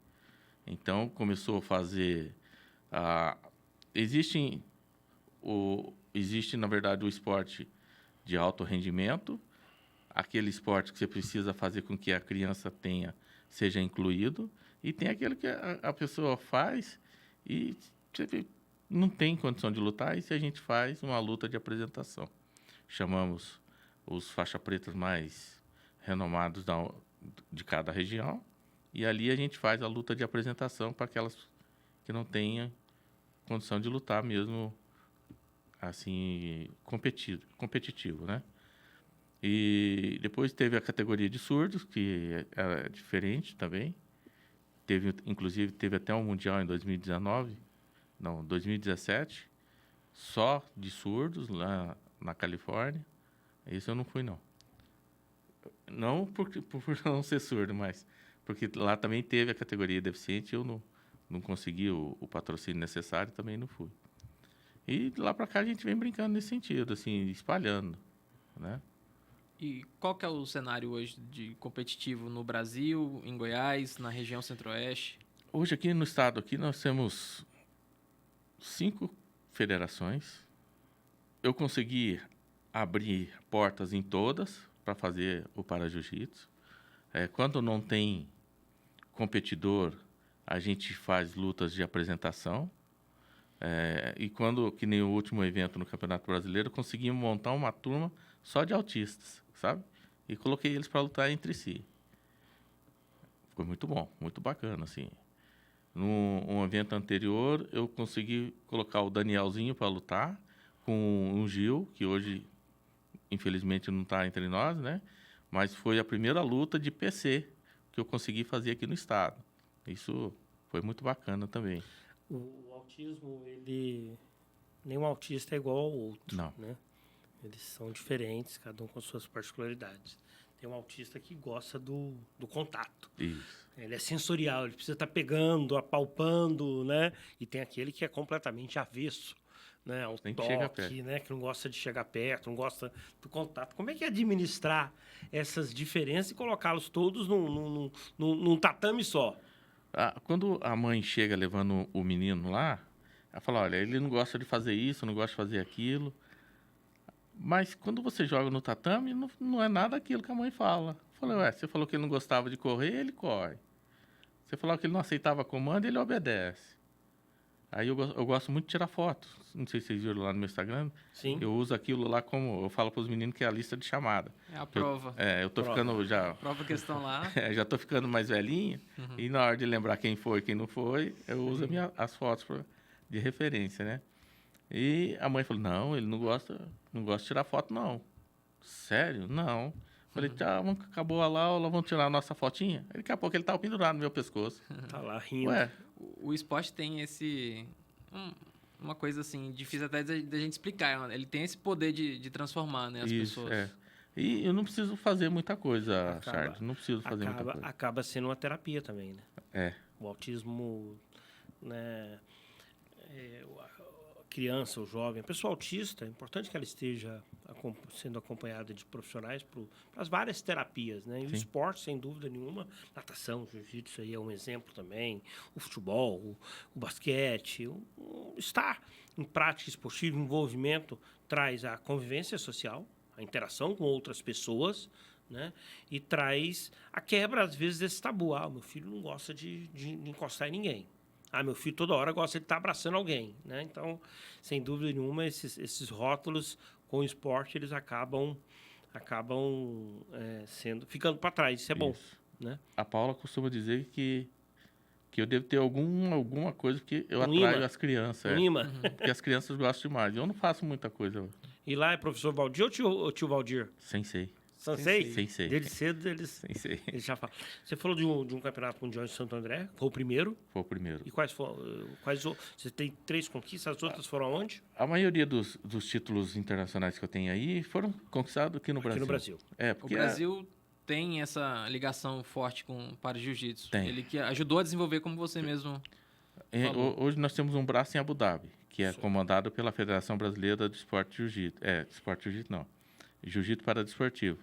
[SPEAKER 3] Então, começou a fazer... Existe, na verdade, o esporte de alto rendimento, aquele esporte que você precisa fazer com que a criança seja incluído, e tem aquele que a pessoa faz e você não tem condição de lutar, e se a gente faz uma luta de apresentação. Chamamos os faixa pretas mais renomados de cada região. E ali a gente faz a luta de apresentação para aquelas que não tenham condição de lutar mesmo, assim, competitivo, né? E depois teve a categoria de surdos, que era diferente também. Inclusive, teve até um mundial em 2017, só de surdos, lá na Califórnia. Esse eu não fui, não. Não por não ser surdo, mas porque lá também teve a categoria deficiente, eu não consegui o patrocínio necessário, também não fui. E de lá para cá a gente vem brincando nesse sentido, assim, espalhando, né?
[SPEAKER 2] E qual que é o cenário hoje de competitivo no Brasil, em Goiás, na região Centro-Oeste?
[SPEAKER 3] Hoje aqui no estado aqui nós temos 5 federações. Eu consegui abrir portas em todas para fazer o Para-Jiu-Jitsu. Quando não tem competidor, a gente faz lutas de apresentação. E quando, que nem o último evento no Campeonato Brasileiro, conseguimos montar uma turma só de autistas, sabe? E coloquei eles para lutar entre si. Foi muito bom, muito bacana, assim. Num evento anterior, eu consegui colocar o Danielzinho para lutar com o Gil, que hoje, infelizmente, não está entre nós, né? Mas foi a primeira luta de PC que eu consegui fazer aqui no estado. Isso foi muito bacana também.
[SPEAKER 1] O autismo, nenhum autista é igual ao outro.
[SPEAKER 3] Não.
[SPEAKER 1] Né? Eles são diferentes, cada um com suas particularidades. Tem um autista que gosta do contato.
[SPEAKER 3] Isso.
[SPEAKER 1] Ele é sensorial, ele precisa estar pegando, apalpando, né? E tem aquele que é completamente avesso, né? Ao
[SPEAKER 3] Nem que chega perto.
[SPEAKER 1] toque, né? Que não gosta de chegar perto, não gosta do contato. Como é que é administrar essas diferenças e colocá-los todos num tatame só?
[SPEAKER 3] Quando a mãe chega levando o menino lá, ela fala, olha, ele não gosta de fazer isso, não gosta de fazer aquilo. Mas quando você joga no tatame, não é nada aquilo que a mãe fala. Eu falei, você falou que ele não gostava de correr, ele corre. Você falou que ele não aceitava comando, ele obedece. Aí eu gosto muito de tirar fotos. Não sei se vocês viram lá no meu Instagram.
[SPEAKER 1] Sim.
[SPEAKER 3] Eu uso aquilo lá como... Eu falo para os meninos que é a lista de chamada.
[SPEAKER 2] É a prova.
[SPEAKER 3] Eu tô ficando já...
[SPEAKER 2] Prova que estão lá.
[SPEAKER 3] Já tô ficando mais velhinho.
[SPEAKER 2] Uhum.
[SPEAKER 3] E na hora de lembrar quem foi e quem não foi, eu uso as fotos de referência, né? E a mãe falou, não, ele não gosta de tirar foto, não. Sério? Não. Falei, tá, acabou a aula, vamos tirar a nossa fotinha? Aí, daqui a pouco ele tava pendurado no meu pescoço.
[SPEAKER 1] Tá lá rindo.
[SPEAKER 3] Ué,
[SPEAKER 2] O esporte tem uma coisa assim, difícil até da gente explicar. Ele tem esse poder de transformar, né, as
[SPEAKER 3] isso,
[SPEAKER 2] pessoas.
[SPEAKER 3] E eu não preciso fazer muita coisa, Charles. Não preciso fazer muita coisa.
[SPEAKER 1] Acaba sendo uma terapia também, né?
[SPEAKER 3] É.
[SPEAKER 1] O autismo, né? A criança, o jovem, a pessoa autista, é importante que ela esteja sendo acompanhada de profissionais para as várias terapias, né? E o esporte, sem dúvida nenhuma, natação, jiu-jitsu aí é um exemplo também, o futebol, o basquete, estar em prática esportiva, envolvimento, traz a convivência social, a interação com outras pessoas, né? E traz a quebra, às vezes, desse tabu. Meu filho não gosta de encostar em ninguém. Meu filho toda hora gosta de estar abraçando alguém, né? Então, sem dúvida nenhuma, esses rótulos com o esporte, eles acabam ficando para trás. Isso é bom, né?
[SPEAKER 3] A Paula costuma dizer que eu devo ter alguma coisa que eu atraio
[SPEAKER 1] imã.
[SPEAKER 3] as crianças.
[SPEAKER 1] Um imã.
[SPEAKER 3] Porque as crianças gostam demais. Eu não faço muita coisa.
[SPEAKER 1] E lá é professor Valdir ou tio Valdir?
[SPEAKER 3] Sensei.
[SPEAKER 1] Sensei? Desde cedo eles
[SPEAKER 3] Sensei.
[SPEAKER 1] já falam. Você falou de um campeonato mundial em Santo André, foi o primeiro?
[SPEAKER 3] Foi o primeiro.
[SPEAKER 1] E quais você tem 3 conquistas, as outras foram aonde?
[SPEAKER 3] A maioria dos títulos internacionais que eu tenho aí foram conquistados aqui no Brasil.
[SPEAKER 1] Aqui no Brasil.
[SPEAKER 2] O Brasil tem essa ligação forte com o Para-Jiu-Jitsu.
[SPEAKER 3] Tem.
[SPEAKER 2] Ele que ajudou a desenvolver, como você mesmo falou.
[SPEAKER 3] Hoje nós temos um braço em Abu Dhabi, que é comandado pela Federação Brasileira de Esporte Jiu-Jitsu. Esporte Jiu-Jitsu não. Jiu-Jitsu Paradesportivo.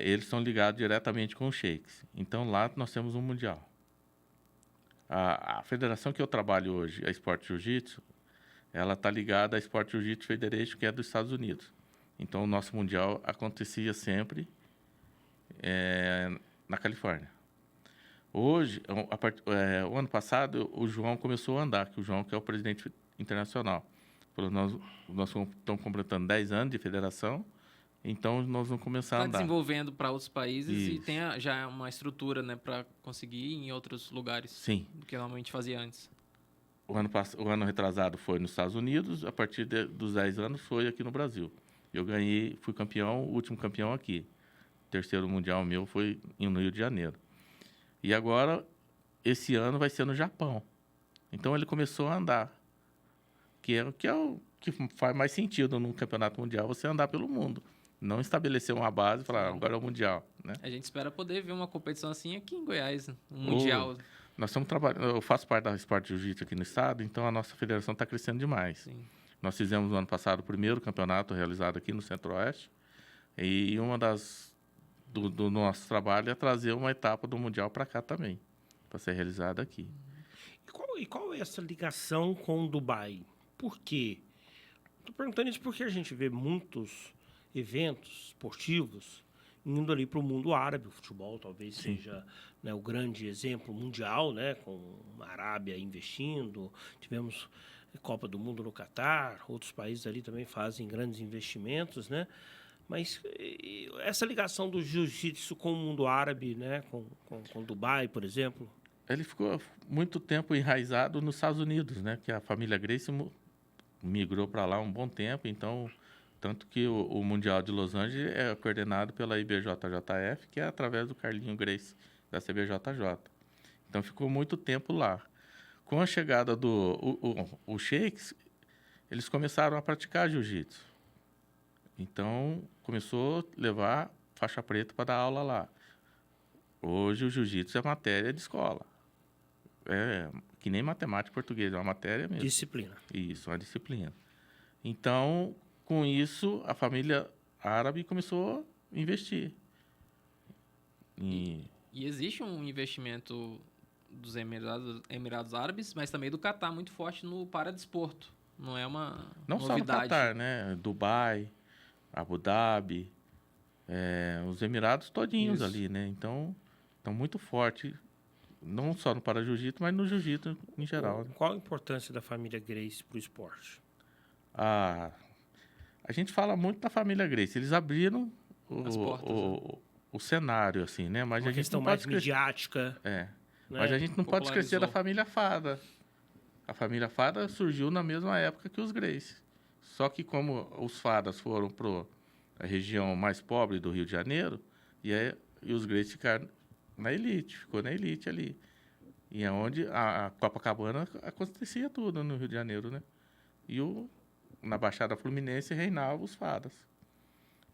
[SPEAKER 3] Eles estão ligados diretamente com os sheiks. Então, lá nós temos um mundial. A federação que eu trabalho hoje, a Esporte Jiu-Jitsu, ela está ligada à Esporte Jiu-Jitsu Federation, que é dos Estados Unidos. Então, o nosso mundial acontecia sempre na Califórnia. Hoje, o ano passado, o João começou a andar, que o João que é o presidente internacional. Falou, nós estamos completando 10 anos de federação, Então, nós vamos começar a
[SPEAKER 2] Está
[SPEAKER 3] andar.
[SPEAKER 2] desenvolvendo para outros países e
[SPEAKER 3] Isso.
[SPEAKER 2] tem já uma estrutura, né, para conseguir ir em outros lugares
[SPEAKER 3] Sim.
[SPEAKER 2] do que normalmente fazia antes.
[SPEAKER 3] O ano retrasado foi nos Estados Unidos, a partir dos 10 anos foi aqui no Brasil. Eu ganhei, fui campeão, o último campeão aqui. O terceiro mundial meu foi no Rio de Janeiro. E agora, esse ano vai ser no Japão. Então ele começou a andar. Que faz mais sentido num campeonato mundial você andar pelo mundo. Não estabelecer uma base e falar, agora é o mundial, né?
[SPEAKER 2] A gente espera poder ver uma competição assim aqui em Goiás, um mundial.
[SPEAKER 3] Nós estamos trabalhando, eu faço parte da Esporte Jiu-Jitsu aqui no estado, então a nossa federação está crescendo demais.
[SPEAKER 2] Sim.
[SPEAKER 3] Nós fizemos no ano passado o primeiro campeonato realizado aqui no Centro-Oeste, e uma do nosso trabalho é trazer uma etapa do mundial para cá também, para ser realizada aqui.
[SPEAKER 1] E qual é essa ligação com Dubai? Por quê? Estou perguntando isso porque a gente vê muitos eventos esportivos indo ali para o mundo árabe. O futebol talvez seja, né, o grande exemplo mundial, né, com a Arábia investindo. Tivemos Copa do Mundo no Catar, outros países ali também fazem grandes investimentos, né? Mas essa ligação do jiu-jitsu com o mundo árabe, né, com Dubai, por exemplo?
[SPEAKER 3] Ele ficou muito tempo enraizado nos Estados Unidos, né? Que a família Gracie migrou para lá um bom tempo, então tanto que o Mundial de Los Angeles é coordenado pela IBJJF, que é através do Carlinho Gracie, da CBJJ. Então ficou muito tempo lá. Com a chegada o Sheiks, eles começaram a praticar jiu-jitsu. Então começou a levar faixa preta para dar aula lá. Hoje o jiu-jitsu é matéria de escola. É que nem matemática e português, é uma matéria mesmo.
[SPEAKER 1] Disciplina.
[SPEAKER 3] Isso, uma disciplina. Então, com isso, a família árabe começou a investir.
[SPEAKER 2] E existe um investimento dos Emirados Árabes, mas também do Catar muito forte no paradesporto. Não é uma
[SPEAKER 3] Não
[SPEAKER 2] novidade.
[SPEAKER 3] só no Catar, né? Dubai, Abu Dhabi, os Emirados todinhos
[SPEAKER 2] Isso.
[SPEAKER 3] ali, né? Então, estão muito fortes, não só no para-jiu-jitsu, mas no jiu-jitsu em geral. Né?
[SPEAKER 1] Qual a importância da família Gracie para o esporte?
[SPEAKER 3] A gente fala muito da família Gracie. Eles abriram
[SPEAKER 2] As portas,
[SPEAKER 3] o cenário, assim, né? Mas
[SPEAKER 1] Uma
[SPEAKER 3] a gente
[SPEAKER 1] questão
[SPEAKER 3] não
[SPEAKER 1] mais
[SPEAKER 3] pode esquecer.
[SPEAKER 1] midiática.
[SPEAKER 3] É.
[SPEAKER 1] Né?
[SPEAKER 3] Mas a gente não pode esquecer da
[SPEAKER 2] Popularizou.
[SPEAKER 3] família Fada. A família Fada surgiu na mesma época que os Gracie. Só que como os Fadas foram para a região mais pobre do Rio de Janeiro, e os Gracie ficaram na elite, ficou na elite ali. E é onde a Copacabana acontecia tudo no Rio de Janeiro, né? E na Baixada Fluminense reinavam os Fadas.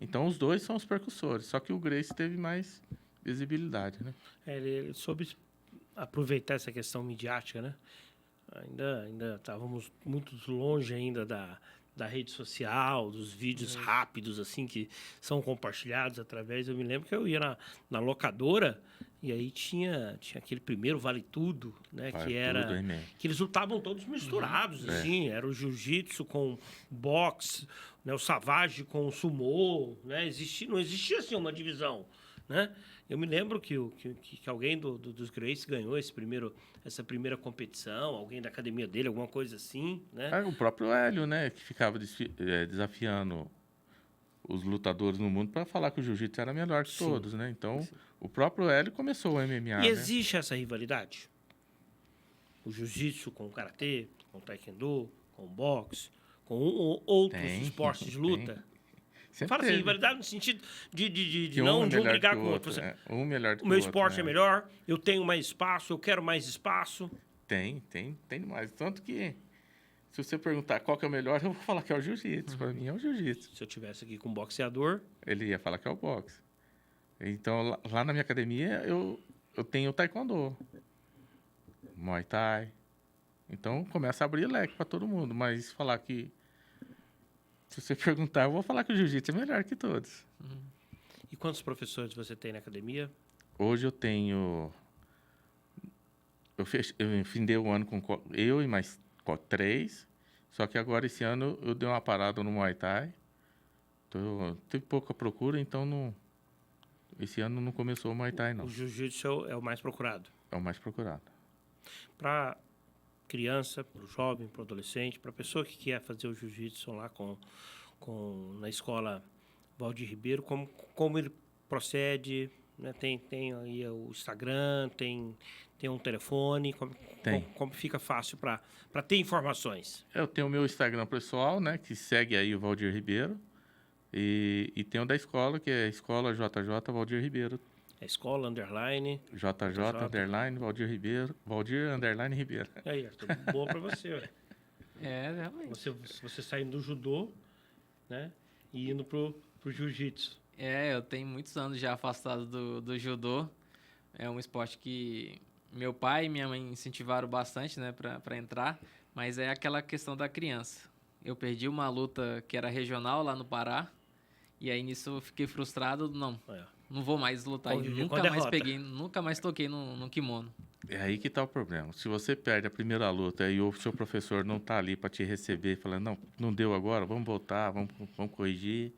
[SPEAKER 3] Então os dois são os percussores, só que o Gracie teve mais visibilidade, né?
[SPEAKER 1] Ele soube aproveitar essa questão midiática, né? Ainda estávamos muito longe ainda da rede social, dos vídeos rápidos, assim, que são compartilhados através... Eu me lembro que eu ia na locadora e aí tinha aquele primeiro Vale Tudo, né?
[SPEAKER 3] Vale
[SPEAKER 1] que
[SPEAKER 3] Tudo,
[SPEAKER 1] era...
[SPEAKER 3] hein, man?
[SPEAKER 1] que eles lutavam todos misturados, assim. Era o jiu-jitsu com boxe, né? O savage com o sumô, né? Não existia, assim, uma divisão, né? Eu me lembro que alguém dos Gracie ganhou essa primeira competição, alguém da academia dele, alguma coisa assim, né?
[SPEAKER 3] O próprio Hélio, né? Que ficava desafiando os lutadores no mundo para falar que o jiu-jitsu era melhor que todos, né? Então, o próprio Hélio começou o MMA,
[SPEAKER 1] E
[SPEAKER 3] né?
[SPEAKER 1] existe essa rivalidade? O jiu-jitsu com o karatê, com o taekwondo, com o boxe, com outros
[SPEAKER 3] Tem,
[SPEAKER 1] esportes de luta?
[SPEAKER 3] Sempre
[SPEAKER 1] Fala assim,
[SPEAKER 3] teve.
[SPEAKER 1] rivalidade no sentido de
[SPEAKER 3] Que
[SPEAKER 1] não
[SPEAKER 3] um é
[SPEAKER 1] de um
[SPEAKER 3] melhor
[SPEAKER 1] brigar
[SPEAKER 3] que
[SPEAKER 1] com o outro. Por exemplo,
[SPEAKER 3] Um melhor que
[SPEAKER 1] o meu
[SPEAKER 3] outro,
[SPEAKER 1] esporte
[SPEAKER 3] né?
[SPEAKER 1] é melhor, eu tenho mais espaço, eu quero mais espaço.
[SPEAKER 3] Tem demais. Tanto que, se você perguntar qual que é o melhor, eu vou falar que é o jiu-jitsu. Para mim é o jiu-jitsu.
[SPEAKER 1] Se eu tivesse aqui com um boxeador,
[SPEAKER 3] Ele ia falar que é o boxe. Então, lá na minha academia, eu tenho o taekwondo, muay thai. Então, começa a abrir leque para todo mundo. Mas falar que... Se você perguntar, eu vou falar que o jiu-jitsu é melhor que todos.
[SPEAKER 1] e quantos professores você tem na academia?
[SPEAKER 3] Hoje eu tenho... Eu findei o ano com eu e mais 3. Só que agora, esse ano, eu dei uma parada no Muay Thai. Teve pouca procura, então esse ano não começou o Muay Thai, não.
[SPEAKER 1] O jiu-jitsu é o mais procurado.
[SPEAKER 3] É o mais procurado.
[SPEAKER 1] Para criança, para o jovem, para o adolescente, para a pessoa que quer fazer o jiu-jitsu lá na escola Valdir Ribeiro, como ele procede, né? Tem aí o Instagram, tem um telefone, como fica fácil para ter informações?
[SPEAKER 3] Eu tenho o meu Instagram pessoal, né, que segue aí o Valdir Ribeiro, e tem o da escola, que é Escola JJ Valdir Ribeiro.
[SPEAKER 1] É escola, underline.
[SPEAKER 3] JJ, underline, Valdir Ribeiro. Valdir, underline, Ribeiro.
[SPEAKER 1] Aí, Arthur, boa para você, ué.
[SPEAKER 2] Realmente.
[SPEAKER 1] Você saindo do judô, né, e indo pro jiu-jitsu.
[SPEAKER 2] Eu tenho muitos anos já afastado do judô. É um esporte que meu pai e minha mãe incentivaram bastante, né, para entrar, mas é aquela questão da criança. Eu perdi uma luta que era regional lá no Pará, e aí nisso eu fiquei frustrado, não vou mais lutar. E nunca mais toquei no kimono.
[SPEAKER 3] É aí que tá o problema. Se você perde a primeira luta e o seu professor não tá ali para te receber, falando, não deu agora, vamos voltar, vamos corrigir,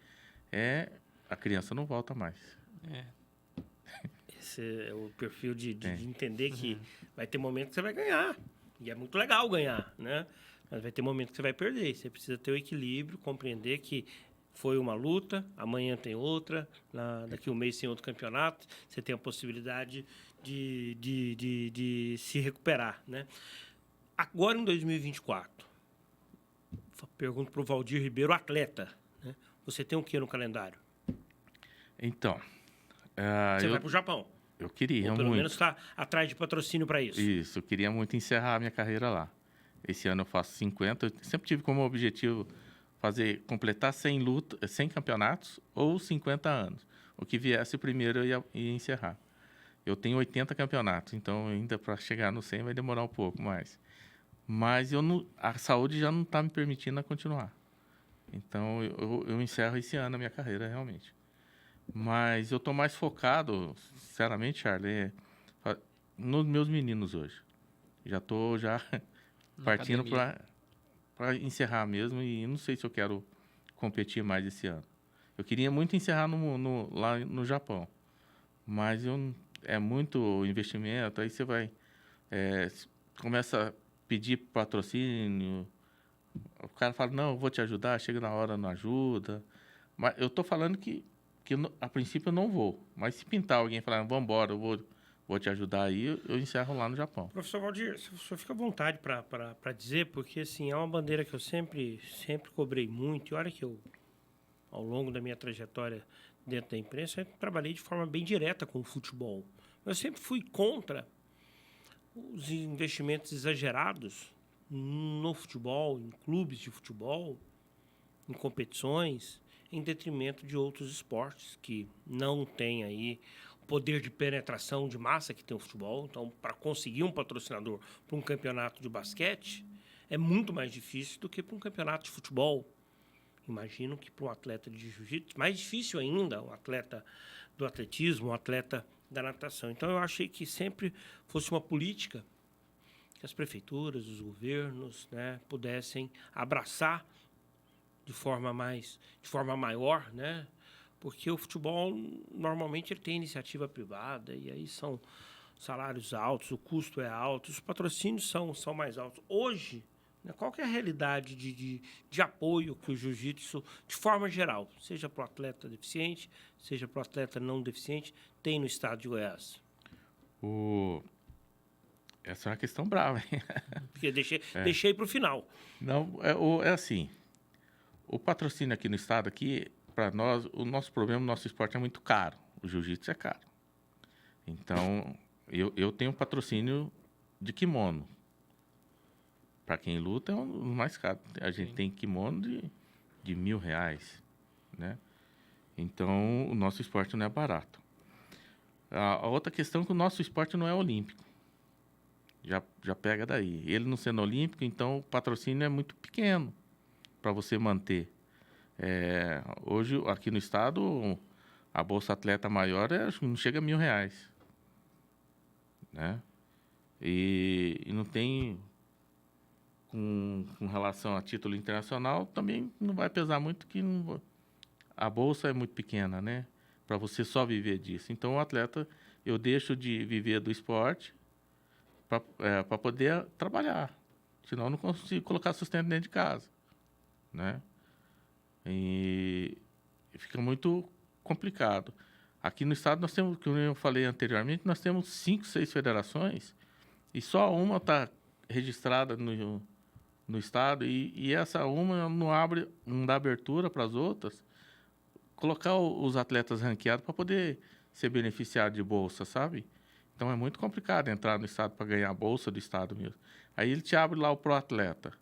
[SPEAKER 3] a criança não volta mais.
[SPEAKER 1] Esse é o perfil de entender que vai ter momento que você vai ganhar. E é muito legal ganhar, né? Mas vai ter momento que você vai perder. Você precisa ter o equilíbrio, compreender que foi uma luta, amanhã tem outra, daqui a um mês tem outro campeonato, você tem a possibilidade de se recuperar, né? Agora, em 2024, pergunto para o Valdir Ribeiro, atleta, né? Você tem o que no calendário?
[SPEAKER 3] Então...
[SPEAKER 1] Você vai para o Japão?
[SPEAKER 3] Eu queria
[SPEAKER 1] ou pelo
[SPEAKER 3] muito.
[SPEAKER 1] menos está atrás de patrocínio para isso.
[SPEAKER 3] Isso, eu queria muito encerrar a minha carreira lá. Esse ano eu faço 50, eu sempre tive como objetivo completar 100 campeonatos ou 50 anos. O que viesse primeiro eu ia encerrar. Eu tenho 80 campeonatos, então ainda para chegar no 100 vai demorar um pouco mais. Mas a saúde já não está me permitindo continuar. Então eu encerro esse ano a minha carreira realmente. Mas eu estou mais focado, sinceramente, Charlie, nos meus meninos hoje. Já estou partindo para encerrar mesmo e não sei se eu quero competir mais esse ano. Eu queria muito encerrar lá no Japão, mas é muito investimento, aí você vai... começa a pedir patrocínio, o cara fala, não, eu vou te ajudar, chega na hora, não ajuda. Mas eu estou falando que a princípio eu não vou, mas se pintar alguém e falar, vamos embora, eu vou te ajudar aí, eu encerro lá no Japão.
[SPEAKER 1] Professor Valdir, o senhor fica à vontade para dizer, porque assim, é uma bandeira que eu sempre cobrei muito, e olha que eu, ao longo da minha trajetória dentro da imprensa, eu trabalhei de forma bem direta com o futebol. Eu sempre fui contra os investimentos exagerados no futebol, em clubes de futebol, em competições, em detrimento de outros esportes que não têm aí o poder de penetração de massa que tem o futebol. Então, para conseguir um patrocinador para um campeonato de basquete, é muito mais difícil do que para um campeonato de futebol. Imagino que para um atleta de jiu-jitsu, mais difícil ainda, um atleta do atletismo, um atleta da natação. Então, eu achei que sempre fosse uma política que as prefeituras, os governos, né, pudessem abraçar de forma maior, né? Porque o futebol, normalmente, ele tem iniciativa privada, e aí são salários altos, o custo é alto, os patrocínios são mais altos. Hoje, né, qual que é a realidade de apoio que o jiu-jitsu, de forma geral, seja para o atleta deficiente, seja para o atleta não deficiente, tem no estado de Goiás?
[SPEAKER 3] Essa é uma questão brava, hein?
[SPEAKER 1] Porque deixei para o final.
[SPEAKER 3] Não, é assim... O patrocínio aqui no estado, para nós, o nosso problema, o nosso esporte é muito caro. O jiu-jitsu é caro. Então, eu tenho patrocínio de kimono. Para quem luta, é o mais caro. A gente tem kimono de R$1.000, né? Então, o nosso esporte não é barato. A outra questão é que o nosso esporte não é olímpico. Já pega daí. Ele não sendo olímpico, então o patrocínio é muito pequeno para você manter. Hoje, aqui no estado, a Bolsa Atleta maior não chega a R$1.000, né? E não tem, com relação a título internacional, também não vai pesar muito, que a Bolsa é muito pequena, né? Para você só viver disso. Então, o atleta, eu deixo de viver do esporte para poder trabalhar. Senão, eu não consigo colocar sustento dentro de casa, né? E fica muito complicado. Aqui no estado nós temos, como eu falei anteriormente, nós temos 5, 6 federações e só uma está registrada no estado e essa uma não dá abertura para as outras colocar os atletas ranqueados para poder ser beneficiado de bolsa, sabe? Então é muito complicado entrar no estado para ganhar a bolsa do estado mesmo. Aí ele te abre lá o pro atleta.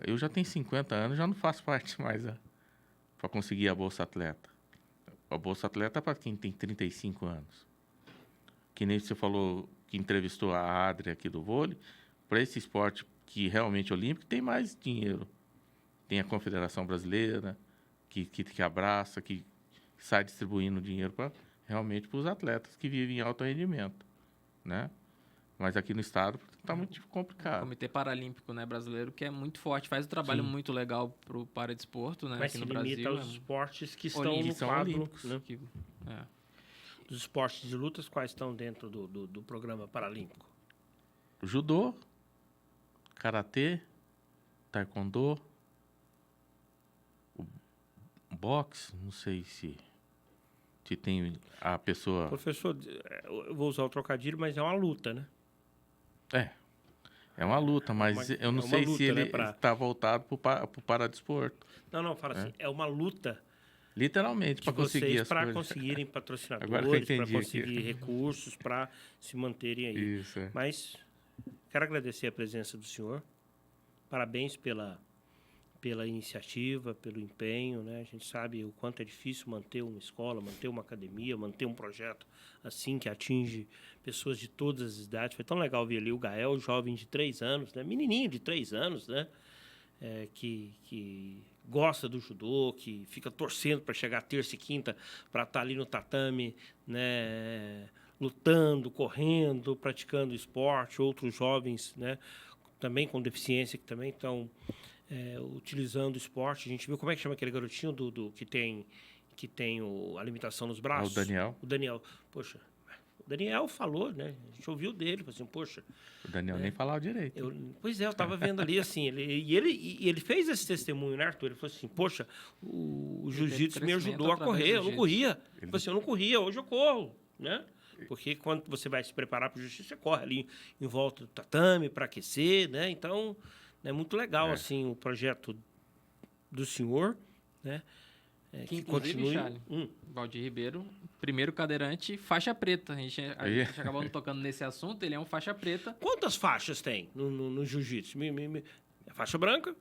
[SPEAKER 3] Eu já tenho 50 anos, já não faço parte mais para conseguir a bolsa atleta. A bolsa atleta é para quem tem 35 anos. Que nem você falou que entrevistou a Adria aqui do vôlei, para esse esporte que realmente é olímpico, tem mais dinheiro. Tem a Confederação Brasileira, que abraça, que sai distribuindo dinheiro realmente para os atletas que vivem em alto rendimento, né? Mas aqui no estado está muito
[SPEAKER 2] O
[SPEAKER 3] complicado.
[SPEAKER 2] Comitê Paralímpico, né, brasileiro, que é muito forte, faz um trabalho muito legal para o paradesporto, né,
[SPEAKER 1] Mas
[SPEAKER 2] aqui
[SPEAKER 1] se
[SPEAKER 2] no
[SPEAKER 1] limita
[SPEAKER 2] Brasil.
[SPEAKER 1] aos esportes que estão
[SPEAKER 2] olímpicos,
[SPEAKER 1] no
[SPEAKER 3] são
[SPEAKER 1] quadro,
[SPEAKER 3] olímpicos.
[SPEAKER 1] né?
[SPEAKER 2] É.
[SPEAKER 1] Dos esportes de lutas, quais estão dentro do programa paralímpico?
[SPEAKER 3] Judô, karatê, taekwondo, o boxe, não sei se tem a pessoa...
[SPEAKER 1] Professor, eu vou usar o trocadilho, mas é uma luta, né?
[SPEAKER 3] É uma luta, mas eu não
[SPEAKER 1] é uma
[SPEAKER 3] sei
[SPEAKER 1] luta,
[SPEAKER 3] se ele
[SPEAKER 1] né,
[SPEAKER 3] está voltado para o paradesporto.
[SPEAKER 1] Não, fala assim, é uma luta
[SPEAKER 3] Literalmente,
[SPEAKER 1] de
[SPEAKER 3] para conseguir
[SPEAKER 1] vocês
[SPEAKER 3] as
[SPEAKER 1] para
[SPEAKER 3] coisas.
[SPEAKER 1] conseguirem
[SPEAKER 3] Agora que eu
[SPEAKER 1] patrocinadores, para
[SPEAKER 3] entendi
[SPEAKER 1] conseguir
[SPEAKER 3] aqui.
[SPEAKER 1] recursos, para se manterem aí.
[SPEAKER 3] Isso, é.
[SPEAKER 1] Mas quero agradecer a presença do senhor. Parabéns pela iniciativa, pelo empenho, né? A gente sabe o quanto é difícil manter uma escola, manter uma academia, manter um projeto assim que atinge pessoas de todas as idades. Foi tão legal ver ali o Gael, jovem de 3 anos, né? Menininho de 3 anos, né? Que gosta do judô, que fica torcendo para chegar terça e quinta para estar ali no tatame, né? Lutando, correndo, praticando esporte. Outros jovens, né? Também com deficiência, que também estão utilizando o esporte. A gente viu como é que chama aquele garotinho que tem a limitação nos braços?
[SPEAKER 3] O Daniel.
[SPEAKER 1] O Daniel. Poxa, o Daniel falou, né? A gente ouviu dele, falou assim, poxa...
[SPEAKER 3] O Daniel nem falava direito.
[SPEAKER 1] Pois é, eu estava vendo ali, assim, ele fez esse testemunho, né, Arthur? Ele falou assim, poxa, o jiu-jitsu me ajudou a correr, eu não corria. Ele falou assim, eu não corria, hoje eu corro, né? Porque quando você vai se preparar para o jiu-jitsu, você corre ali em volta do tatame para aquecer, né? Então, é muito legal, assim, o projeto do senhor, né?
[SPEAKER 2] Que inclusive, Charlie, Valdir Ribeiro, primeiro cadeirante, faixa preta. A gente acabou não tocando nesse assunto, ele é um faixa preta.
[SPEAKER 1] Quantas faixas tem no jiu-jitsu? É faixa branca?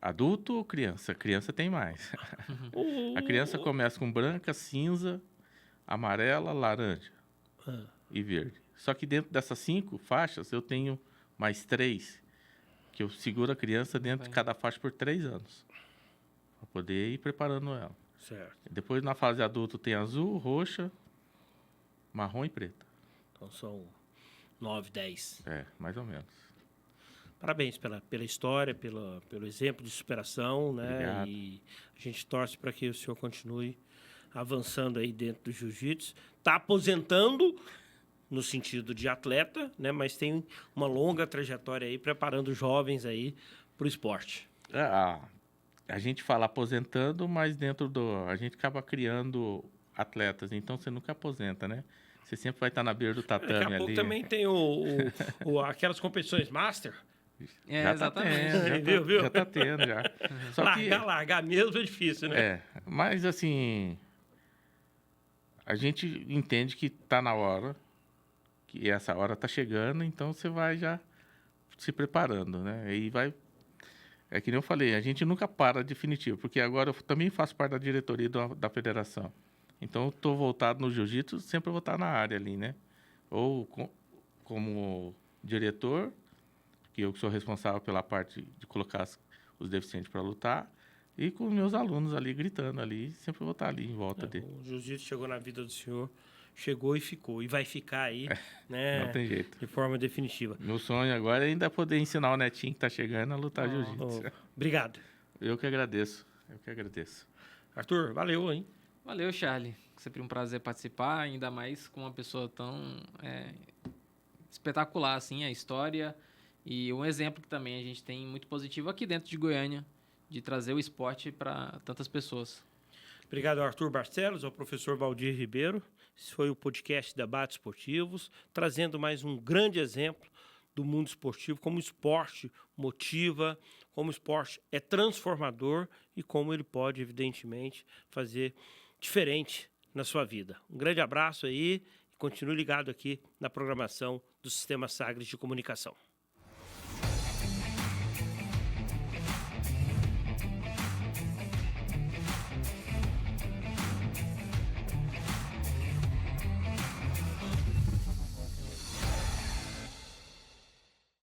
[SPEAKER 3] Adulto ou criança? Criança tem mais. A criança começa com branca, cinza, amarela, laranja e verde. Só que dentro dessas 5 faixas, eu tenho mais 3, que eu seguro a criança dentro de cada faixa por 3 anos. Para poder ir preparando ela.
[SPEAKER 1] Certo.
[SPEAKER 3] Depois, na fase adulto, tem azul, roxa, marrom e preta.
[SPEAKER 1] Então, são 9, 10.
[SPEAKER 3] Mais ou menos.
[SPEAKER 1] Parabéns pela história, pelo exemplo de superação, né?
[SPEAKER 3] Obrigado.
[SPEAKER 1] E a gente torce para que o senhor continue avançando aí dentro do jiu-jitsu. Está aposentando no sentido de atleta, né? Mas tem uma longa trajetória aí preparando jovens aí para o esporte.
[SPEAKER 3] A gente fala aposentando, mas a gente acaba criando atletas. Então, você nunca aposenta, né? Você sempre vai estar na beira do tatame ali.
[SPEAKER 1] Daqui a pouco também tem aquelas competições master.
[SPEAKER 2] Exatamente.
[SPEAKER 1] Viu?
[SPEAKER 3] Já tá tendo, já. Só
[SPEAKER 1] largar mesmo é difícil, né?
[SPEAKER 3] Mas assim, a gente entende que tá na hora, que essa hora tá chegando, então você vai já se preparando, né? E vai... É que nem eu falei, a gente nunca para definitivo, porque agora eu também faço parte da diretoria da federação. Então, eu estou voltado no jiu-jitsu, sempre vou estar na área ali, né? Ou como diretor, que eu sou responsável pela parte de colocar os deficientes para lutar, e com meus alunos ali gritando ali, sempre vou estar ali em volta dele.
[SPEAKER 1] O jiu-jitsu chegou na vida do senhor, chegou e ficou, e vai ficar aí, né?
[SPEAKER 3] Não tem jeito.
[SPEAKER 1] De forma definitiva.
[SPEAKER 3] Meu sonho agora é ainda poder ensinar o netinho que está chegando a lutar jiu-jitsu.
[SPEAKER 1] Obrigado.
[SPEAKER 3] Eu que agradeço.
[SPEAKER 1] Arthur, valeu, hein?
[SPEAKER 2] Valeu, Charlie. Sempre um prazer participar, ainda mais com uma pessoa tão espetacular, assim, a história. E um exemplo que também a gente tem muito positivo aqui dentro de Goiânia, de trazer o esporte para tantas pessoas.
[SPEAKER 1] Obrigado ao Arthur Barcelos, ao professor Valdir Ribeiro. Esse foi o podcast Debates Esportivos, trazendo mais um grande exemplo do mundo esportivo, como o esporte motiva, como o esporte é transformador e como ele pode, evidentemente, fazer diferente na sua vida. Um grande abraço aí e continue ligado aqui na programação do Sistema Sagres de Comunicação.